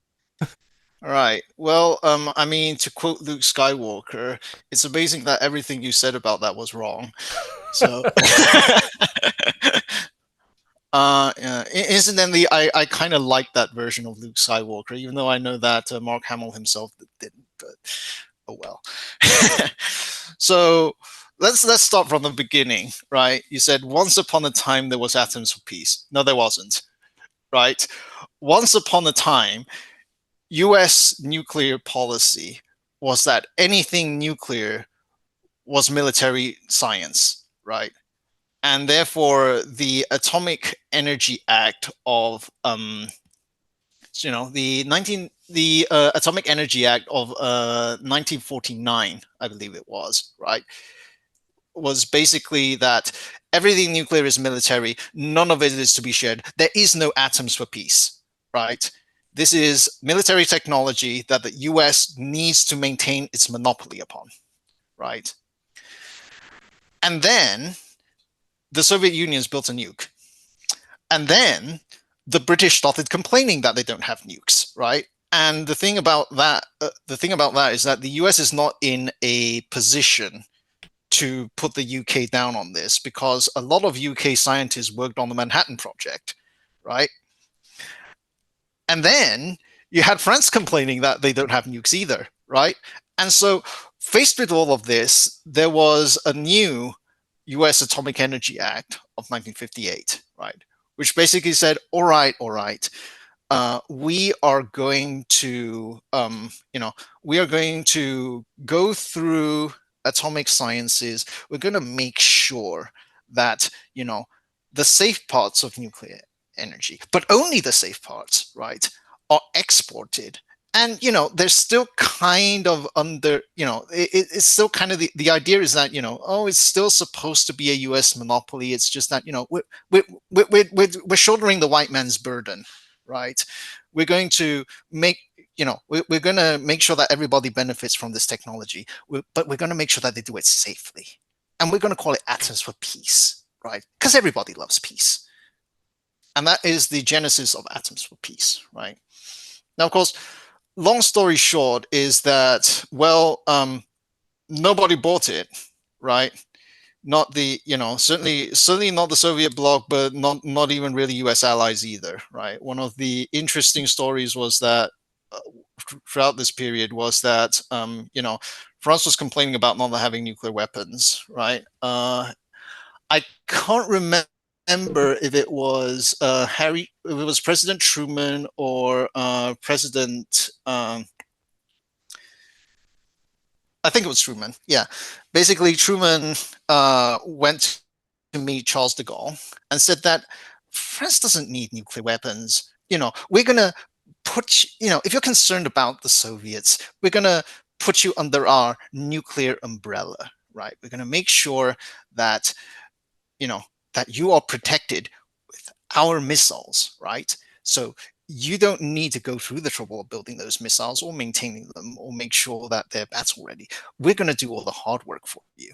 All right. Well, I mean, to quote Luke Skywalker, it's amazing that everything you said about that was wrong. So, incidentally, I kind of like that version of Luke Skywalker, even though I know that Mark Hamill himself didn't. But oh well. So let's start from the beginning, right? You said once upon a time there was Atoms for Peace. No, there wasn't. Right? Once upon a time, US nuclear policy was that anything nuclear was military science, right? And therefore, the Atomic Energy Act of the Atomic Energy Act of 1949, I believe it was, right, was basically that everything nuclear is military. None of it is to be shared. There is no atoms for peace, right? This is military technology that the US needs to maintain its monopoly upon, right? And then the Soviet Union's built a nuke. And then the British started complaining that they don't have nukes, right? And the thing about that is that the US is not in a position to put the UK down on this, because a lot of UK scientists worked on the Manhattan Project, right? And then you had France complaining that they don't have nukes either, right? And so faced with all of this, there was a new US Atomic Energy Act of 1958, right? Which basically said, all right, we are going to, we are going to go through atomic sciences. We're going to make sure that, the safe parts of nuclear energy, but only the safe parts, right, are exported. And, they're still kind of under, it's still kind of the idea is that, it's still supposed to be a US monopoly. It's just that, we're shouldering the white man's burden, right? We're going to make, we're going to make sure that everybody benefits from this technology, but we're going to make sure that they do it safely. And we're going to call it Atoms for Peace, right? Because everybody loves peace. And that is the genesis of Atoms for Peace, right? Now, of course, long story short is that, well, nobody bought it, right? Not the, certainly not the Soviet bloc, but not even really US allies either, right? One of the interesting stories was that throughout this period was that, France was complaining about not having nuclear weapons, right? I can't remember if it was if it was President Truman or President. I think it was Truman. Yeah, basically Truman went to meet Charles de Gaulle and said that France doesn't need nuclear weapons. We're gonna put, if you're concerned about the Soviets, we're gonna put you under our nuclear umbrella, right? We're gonna make sure that that you are protected with our missiles, right? So you don't need to go through the trouble of building those missiles or maintaining them or make sure that they're battle ready. We're going to do all the hard work for you.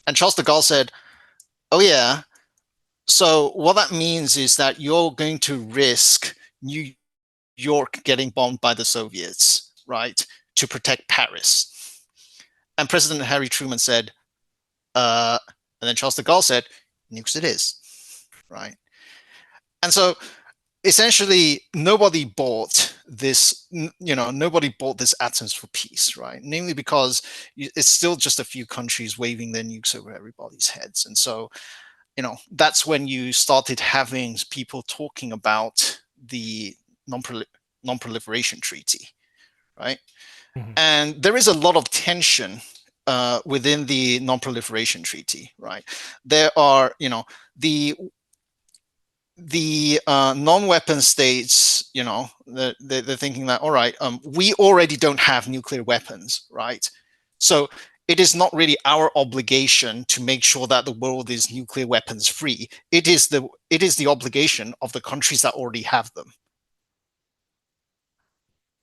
And Charles de Gaulle said, oh, yeah. So what that means is that you're going to risk New York getting bombed by the Soviets, right, to protect Paris. And President Harry Truman said, and then Charles de Gaulle said, nukes it is, right? And so essentially nobody bought this, nobody bought this Atoms for Peace, right? Namely because it's still just a few countries waving their nukes over everybody's heads. And so, that's when you started having people talking about the non-proliferation treaty, right? Mm-hmm. And there is a lot of tension within the non-proliferation treaty, right? There are, the non-weapon states, they're thinking that, all right, we already don't have nuclear weapons, right? So it is not really our obligation to make sure that the world is nuclear weapons free. It is the obligation of the countries that already have them.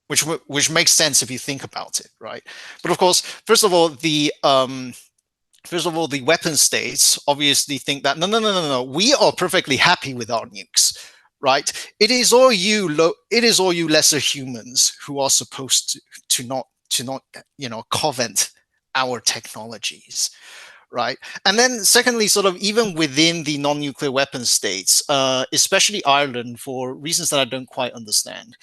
Which makes sense if you think about it, right? But of course, first of all, the weapon states obviously think that no, we are perfectly happy with our nukes, right? It is all you lesser humans who are supposed to not covet our technologies, right? And then secondly, sort of even within the non-nuclear weapon states, especially Ireland, for reasons that I don't quite understand.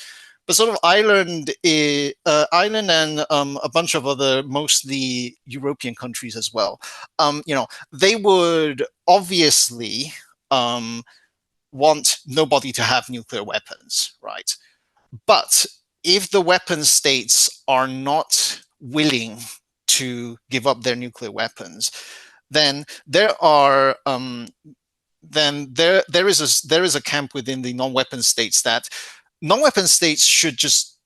But sort of Ireland and a bunch of other, mostly European countries as well, they would obviously want nobody to have nuclear weapons, right? But if the weapon states are not willing to give up their nuclear weapons, then there is a camp within the non-weapon states that non-weapon states should just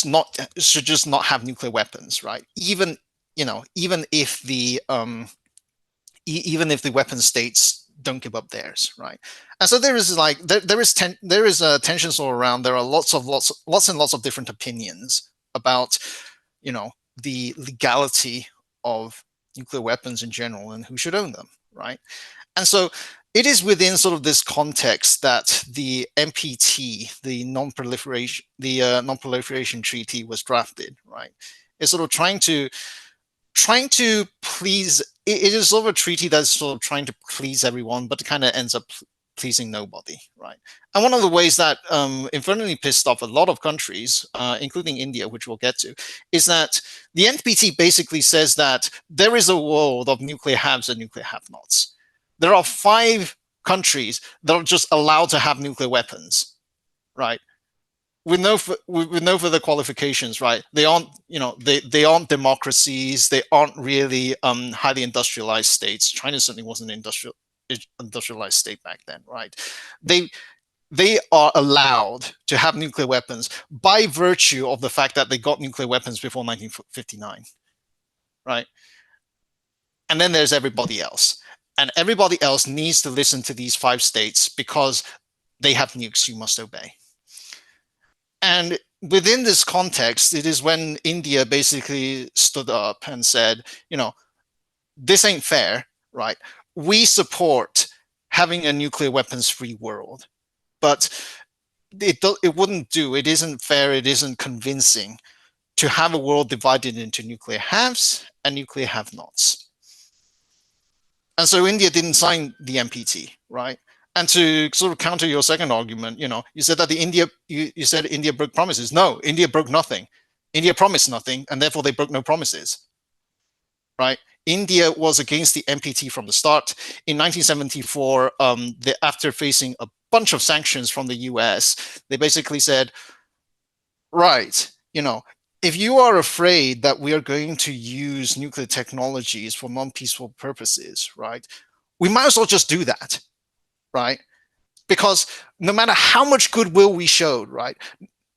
not have nuclear weapons, right? Even if the weapon states don't give up theirs, right? And so there is a tensions all around. There are lots and lots of different opinions about the legality of nuclear weapons in general and who should own them, right? And so it is within sort of this context that the NPT, the non-proliferation treaty, was drafted, right? It's sort of trying to please. It is sort of a treaty that's sort of trying to please everyone, but it kind of ends up pleasing nobody, right? And one of the ways that infernally pissed off a lot of countries, including India, which we'll get to, is that the NPT basically says that there is a world of nuclear haves and nuclear have-nots. There are 5 countries that are just allowed to have nuclear weapons, right? With no further qualifications, right? They aren't, they aren't democracies. They aren't really highly industrialized states. China certainly wasn't an industrialized state back then, right? They are allowed to have nuclear weapons by virtue of the fact that they got nuclear weapons before 1959, right? And then there's everybody else. And everybody else needs to listen to these 5 states because they have nukes you must obey. And within this context, it is when India basically stood up and said, this ain't fair, right? We support having a nuclear weapons-free world, but it wouldn't do. It isn't fair. It isn't convincing to have a world divided into nuclear haves and nuclear have-nots. And so India didn't sign the NPT, right? And to sort of counter your second argument, you said that you said India broke promises. No, India broke nothing. India promised nothing, and therefore they broke no promises, right? India was against the NPT from the start. In 1974, after facing a bunch of sanctions from the US, they basically said, right, if you are afraid that we are going to use nuclear technologies for non-peaceful purposes, right, we might as well just do that, right? Because no matter how much goodwill we showed, right,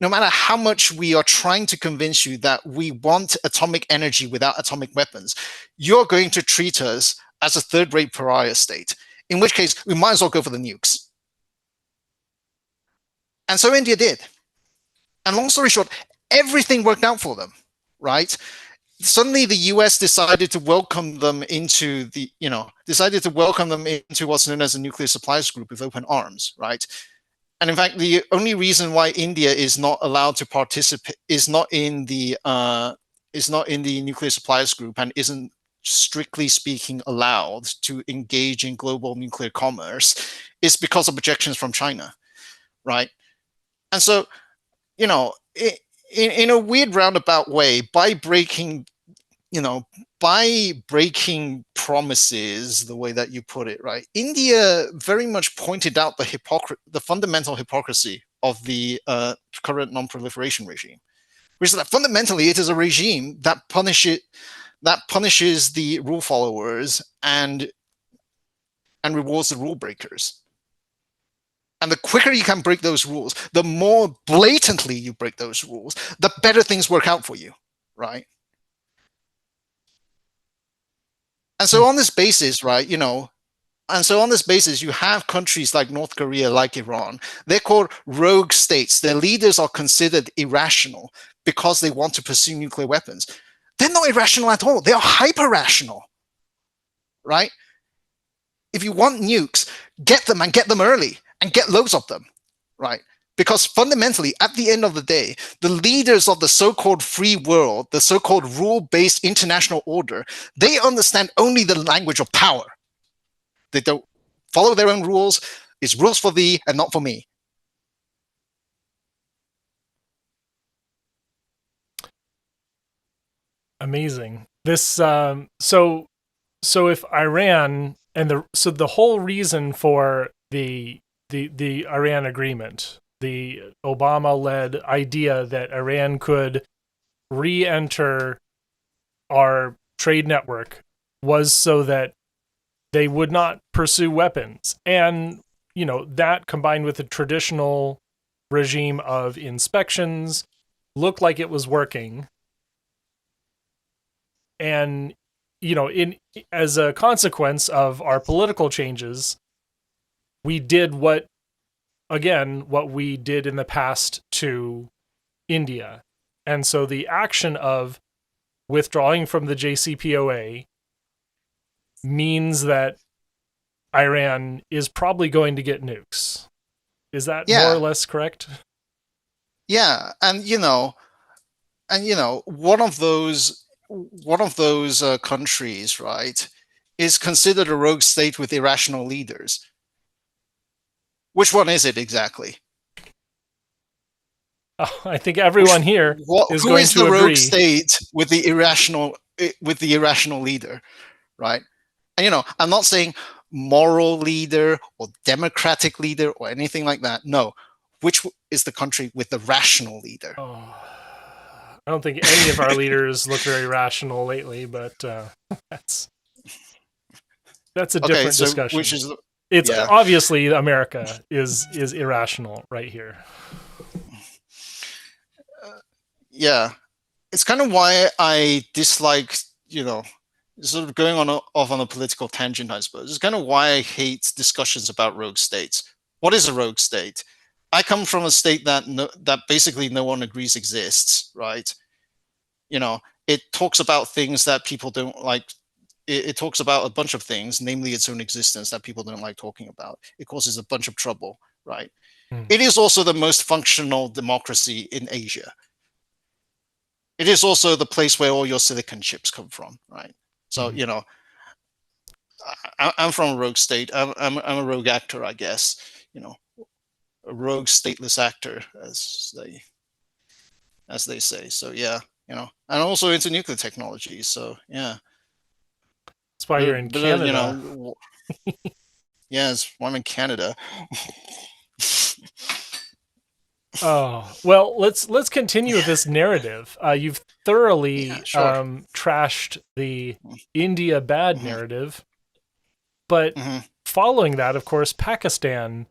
no matter how much we are trying to convince you that we want atomic energy without atomic weapons, you're going to treat us as a third-rate pariah state, in which case we might as well go for the nukes. And so India did. And long story short, everything worked out for them, right? Suddenly the US decided to welcome them into what's known as the Nuclear Suppliers Group with open arms, right? And in fact, the only reason why India is not allowed to participate, is not in the Nuclear Suppliers Group, and isn't strictly speaking allowed to engage in global nuclear commerce, is because of objections from China, right? And so, in a weird roundabout way, by breaking promises, the way that you put it, right, India very much pointed out the fundamental hypocrisy of the current non-proliferation regime, which is that fundamentally it is a regime that punishes the rule followers and rewards the rule breakers. And the quicker you can break those rules, the more blatantly you break those rules, the better things work out for you, right? And so on this basis, right, you have countries like North Korea, like Iran. They're called rogue states. Their leaders are considered irrational because they want to pursue nuclear weapons. They're not irrational at all. They are hyper-rational, right? If you want nukes, get them, and get them early, and get loads of them, right? Because fundamentally, at the end of the day, the leaders of the so-called free world, the so-called rule-based international order, they understand only the language of power. They don't follow their own rules. It's rules for thee and not for me. Amazing. This so if Iran and the whole reason for the Iran agreement, the Obama-led idea that Iran could re-enter our trade network, was so that they would not pursue weapons. And, that combined with the traditional regime of inspections looked like it was working. And, as a consequence of our political changes, we did what we did in the past to India. And so the action of withdrawing from the JCPOA means that Iran is probably going to get nukes. Is that more or less correct? Yeah, and one of those countries, right, is considered a rogue state with irrational leaders. Which one is it exactly? I think everyone here is going to agree. Who is the rogue state with the irrational leader, right? And I'm not saying moral leader or democratic leader or anything like that. No. Which is the country with the rational leader? Oh, I don't think any of our leaders look very rational lately, but that's a different discussion. Which is it's obviously America is irrational right here. Yeah, it's kind of why I dislike, sort of going off on a political tangent, I suppose. It's kind of why I hate discussions about rogue states. What is a rogue state? I come from a state that basically no one agrees exists, right? It talks about things that people don't like. It talks about a bunch of things, namely its own existence, that people don't like talking about. It causes a bunch of trouble, right? It is also the most functional democracy in Asia. It is also the place where all your silicon chips come from, right? So, I'm from a rogue state. I'm a rogue actor, I guess. A rogue stateless actor, as they say. So yeah, and also into nuclear technology. So yeah, that's why you're in Canada. Yes, I'm in Canada. Oh well, let's continue with this narrative. You've thoroughly trashed the India bad narrative, but following that, of course, Pakistan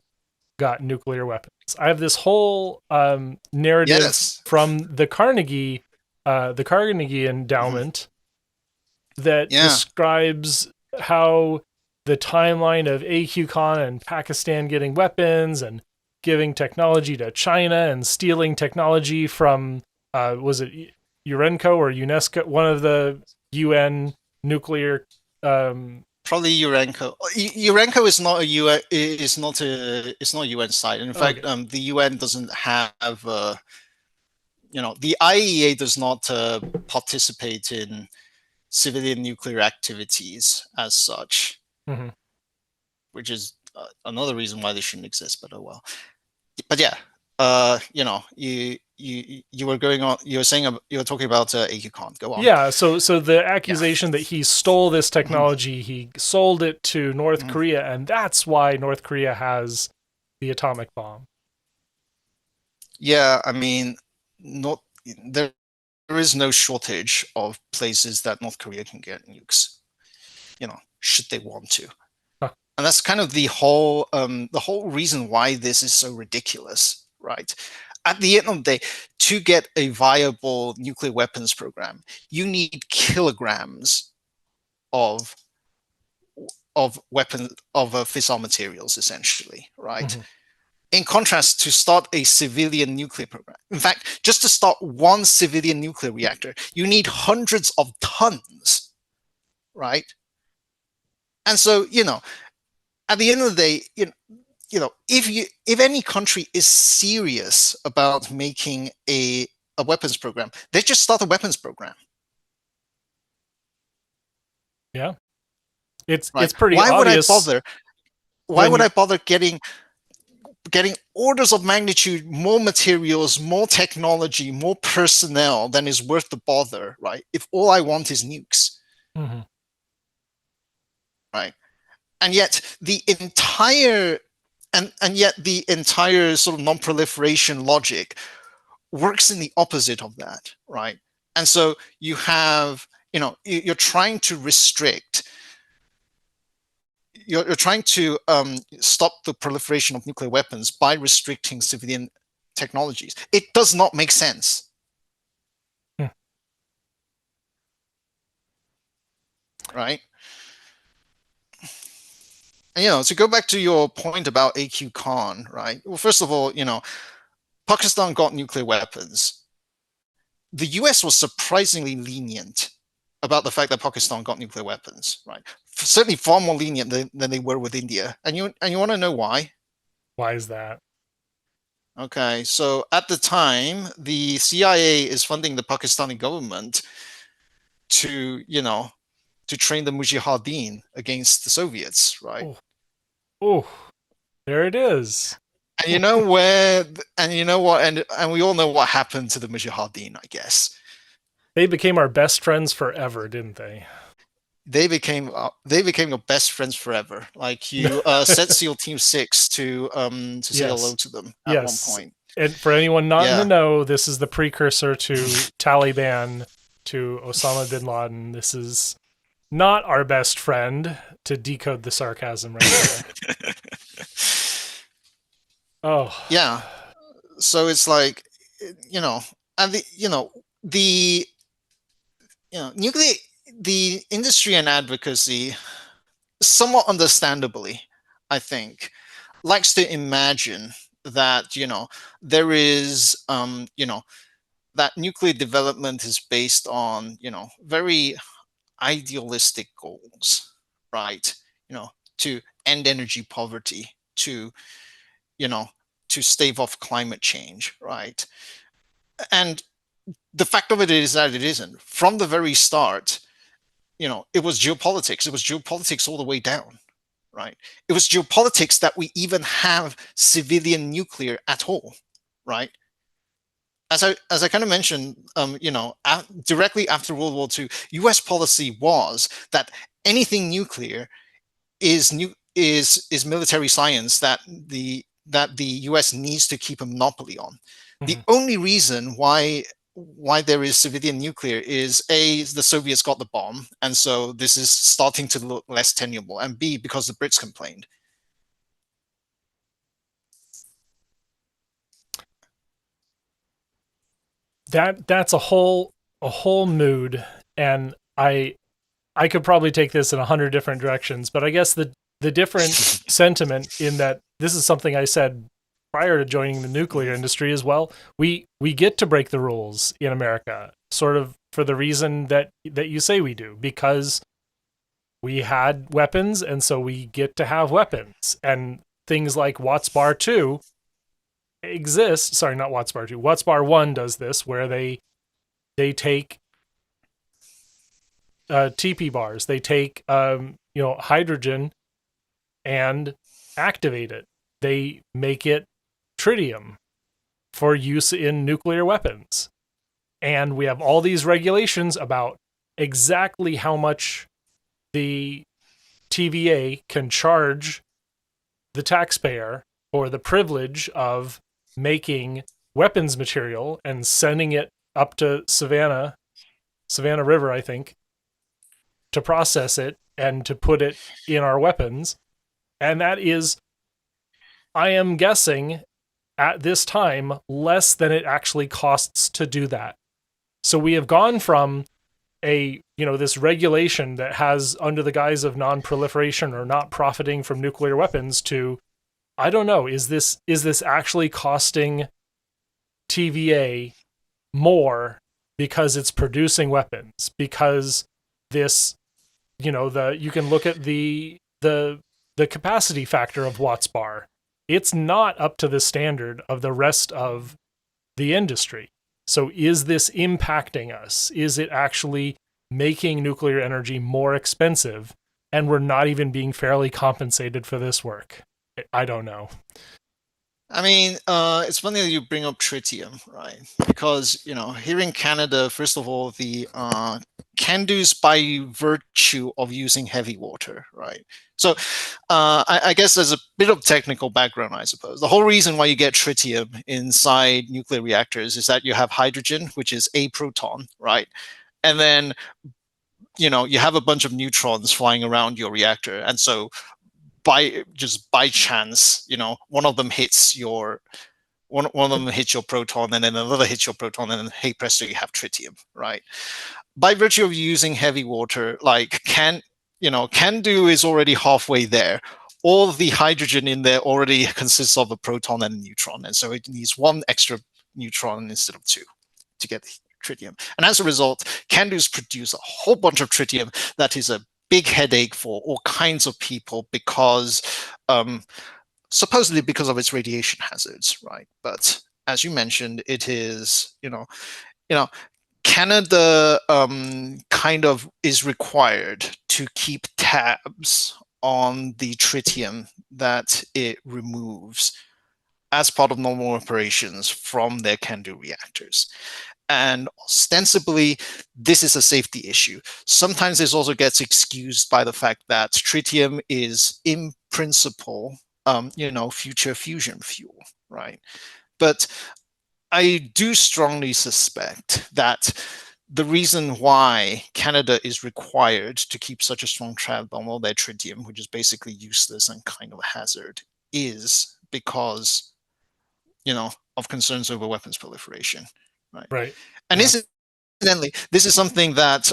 got nuclear weapons. I have this whole narrative from the Carnegie Endowment that describes how the timeline of AQ Khan and Pakistan getting weapons and giving technology to China and stealing technology from was it Urenco or UNESCO, one of the UN nuclear probably Urenco. Urenco is not a UN site. In fact, the UN doesn't have the IAEA does not participate in civilian nuclear activities as such, which is another reason why they shouldn't exist. But oh well. But yeah, you were going on. You were saying you were talking about AQ Khan. Go on. Yeah. So the accusation that he stole this technology, he sold it to North Korea, and that's why North Korea has the atomic bomb. Yeah, I mean, there is no shortage of places that North Korea can get nukes. Should they want to. And that's kind of the whole reason why this is so ridiculous, right? At the end of the day, to get a viable nuclear weapons program, you need kilograms of fissile materials, essentially, right? In contrast, to start a civilian nuclear program, in fact, just to start one civilian nuclear reactor, you need hundreds of tons, right? And so, at the end of the day, if any country is serious about making a weapons program, they just start a weapons program. Yeah, it's pretty obvious. Why would I bother getting orders of magnitude more materials, more technology, more personnel than is worth the bother, right? If all I want is nukes, right? And yet the entire sort of non-proliferation logic works in the opposite of that, right? And so you have, you're trying to restrict, you're trying to stop the proliferation of nuclear weapons by restricting civilian technologies. It does not make sense. Right? And, to go back to your point about AQ Khan, right? Well, first of all, Pakistan got nuclear weapons. The US was surprisingly lenient about the fact that Pakistan got nuclear weapons, right? Certainly far more lenient than they were with India. And you want to know why? Why is that? Okay, so at the time, the CIA is funding the Pakistani government to train the Mujahideen against the Soviets, right? Oh, there it is. And you know where, and you know what, and we all know what happened to the Mujahideen, I guess. They became our best friends forever, didn't they? they became your best friends forever. Like you set SEAL Team 6 to say hello Yes. to them at one Yes. point. And for anyone not in the Yeah. know, this is the precursor to Taliban, to Osama bin Laden. This is not our best friend, to decode the sarcasm right there. Oh. Yeah. So it's like, and the nuclear, the industry and advocacy, somewhat understandably, I think, likes to imagine that there is that nuclear development is based on very idealistic goals, right? To end energy poverty, to you know to stave off climate change, right? And the fact of it is that it isn't. From the very start, it was geopolitics. It was geopolitics all the way down, right? It was geopolitics that we even have civilian nuclear at all, right? As I kind of mentioned, directly after World War II, U.S. policy was that anything nuclear is military science that the U.S. needs to keep a monopoly on. The only reason why there is civilian nuclear is A, the Soviets got the bomb, and so this is starting to look less tenable, and B, because the Brits complained. That's a whole mood, and I could probably take this in 100 different directions, but I guess the different sentiment in that this is something I said prior to joining the nuclear industry as well. We get to break the rules in America, sort of for the reason that you say we do, because we had weapons, and so we get to have weapons. And things like Watts Bar 2 exist. Sorry, not Watts Bar 2. Watts Bar 1 does this, where they take TP bars. They take hydrogen and activate it. They make it tritium for use in nuclear weapons. And we have all these regulations about exactly how much the TVA can charge the taxpayer for the privilege of making weapons material and sending it up to Savannah River, I think, to process it and to put it in our weapons. And that is, I am guessing, at this time, less than it actually costs to do that. So we have gone from this regulation that has, under the guise of non-proliferation or not profiting from nuclear weapons, to, I don't know, is this actually costing TVA more because it's producing weapons? Because this, you can look at the capacity factor of Watts Bar. It's not up to the standard of the rest of the industry. So is this impacting us? Is it actually making nuclear energy more expensive, and we're not even being fairly compensated for this work? I don't know. I mean, it's funny that you bring up tritium, right? Because here in Canada, first of all, the CANDU's by virtue of using heavy water, right? So I guess there's a bit of technical background, I suppose. The whole reason why you get tritium inside nuclear reactors is that you have hydrogen, which is a proton, right? And then you have a bunch of neutrons flying around your reactor, and so by chance, one of them hits your proton, and then another hits your proton, and then hey presto, you have tritium, right? By virtue of using heavy water, like CANDU is already halfway there. All the hydrogen in there already consists of a proton and a neutron, and so it needs one extra neutron instead of two to get tritium. And as a result, CANDUs produce a whole bunch of tritium that is a big headache for all kinds of people because supposedly because of its radiation hazards, right? But as you mentioned, it is, Canada kind of is required to keep tabs on the tritium that it removes as part of normal operations from their CANDU reactors. And ostensibly, this is a safety issue. Sometimes this also gets excused by the fact that tritium is, in principle, future fusion fuel, right? But I do strongly suspect that the reason why Canada is required to keep such a strong trap on all their tritium, which is basically useless and kind of a hazard, is because, of concerns over weapons proliferation, right? Right. And Yeah. incidentally, this is something that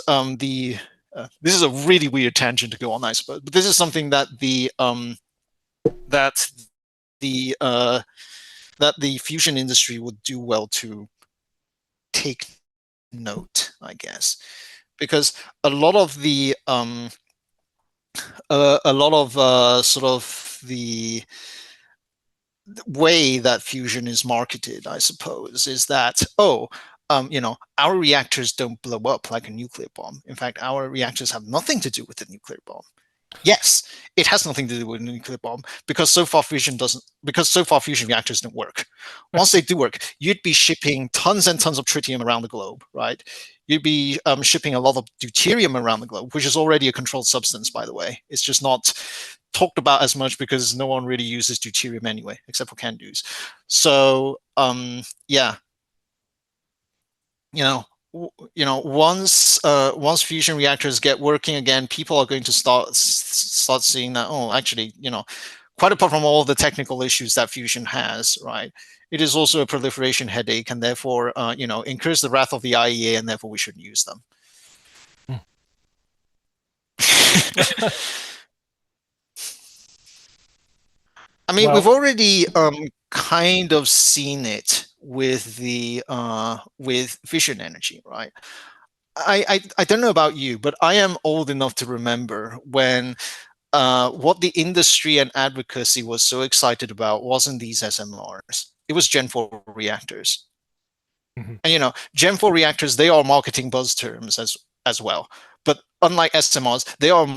this is a really weird tangent to go on, I suppose, but this is something that the fusion industry would do well to take note, I guess, because a lot of the sort of the way that fusion is marketed, I suppose, is that our reactors don't blow up like a nuclear bomb. In fact, our reactors have nothing to do with the nuclear bomb. Yes, it has nothing to do with a nuclear bomb because so far fusion reactors don't work. Once they do work, you'd be shipping tons and tons of tritium around the globe, right? You'd be shipping a lot of deuterium around the globe, which is already a controlled substance, by the way. It's just not talked about as much because no one really uses deuterium anyway, except for CANDUs. So yeah, once fusion reactors get working again, people are going to start seeing that, oh, actually, quite apart from all the technical issues that fusion has, right, it is also a proliferation headache, and therefore incurs the wrath of the IEA, and therefore we shouldn't use them. I mean, we've already kind of seen it with the with fission energy, right? I don't know about you, but I am old enough to remember when what the industry and advocacy was so excited about wasn't these SMRs. It was Gen 4 reactors. Mhm. And Gen 4 reactors, they are marketing buzz terms as well. But unlike SMRs, they are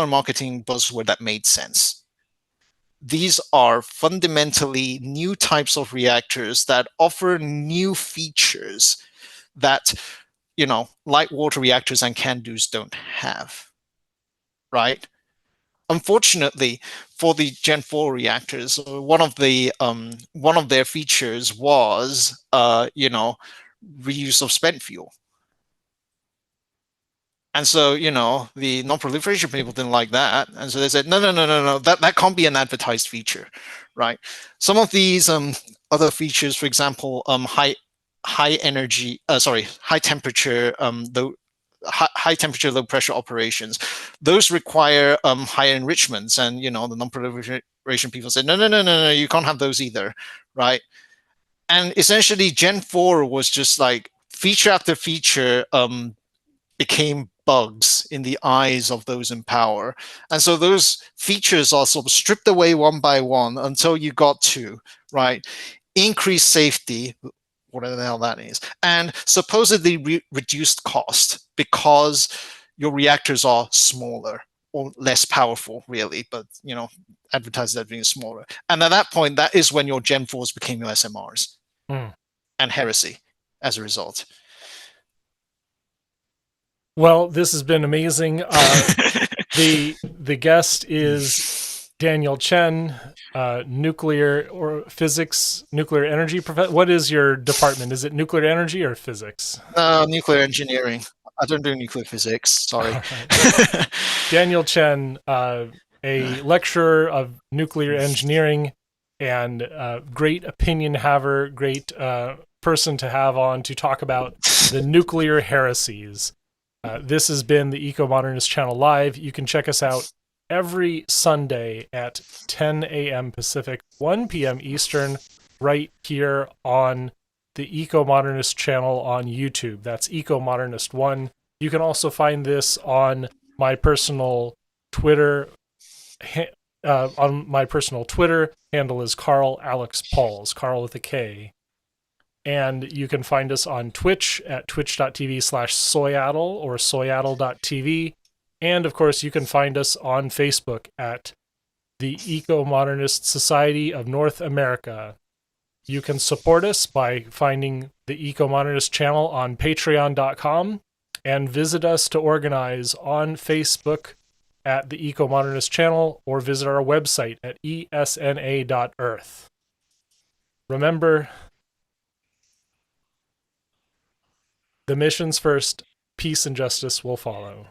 marketing buzzword that made sense. These are fundamentally new types of reactors that offer new features that light water reactors and CANDUs don't have, right? Unfortunately, for the Gen 4 reactors, one of their features was reuse of spent fuel. And so, the non-proliferation people didn't like that. And so they said, no, that can't be an advertised feature, right? Some of these other features, for example, high temperature, high temperature, low pressure operations, those require higher enrichments. And, the non-proliferation people said, no, you can't have those either, right? And essentially, Gen 4 was just like feature after feature became bugs in the eyes of those in power. And so those features are sort of stripped away one by one until you got to, right, increased safety, whatever the hell that is, and supposedly reduced cost because your reactors are smaller or less powerful, really, but, advertised as being smaller. And at that point, that is when your Gen 4s became your SMRs and Heresy as a result. Well, this has been amazing. The guest is Daniel Chen, nuclear or physics, nuclear energy professor. What is your department? Is it nuclear energy or physics? Nuclear engineering. I don't do nuclear physics. Sorry. Right. Daniel Chen, a lecturer of nuclear engineering and great opinion haver, great person to have on to talk about the nuclear heresies. This has been the Ecomodernist channel live. You can check us out every Sunday at 10 a.m. Pacific, 1 p.m. Eastern, right here on the Ecomodernist channel on YouTube. That's Ecomodernist 1. You can also find this on my personal Twitter. On my personal Twitter handle is Carl Alex Pauls, Carl with a K. And you can find us on Twitch at twitch.tv/soyaddle or soyaddle.tv. And of course, you can find us on Facebook at the Ecomodernist Society of North America. You can support us by finding the Ecomodernist channel on patreon.com and visit us to organize on Facebook at the Ecomodernist channel or visit our website at esna.earth. Remember, the mission's first, peace and justice will follow.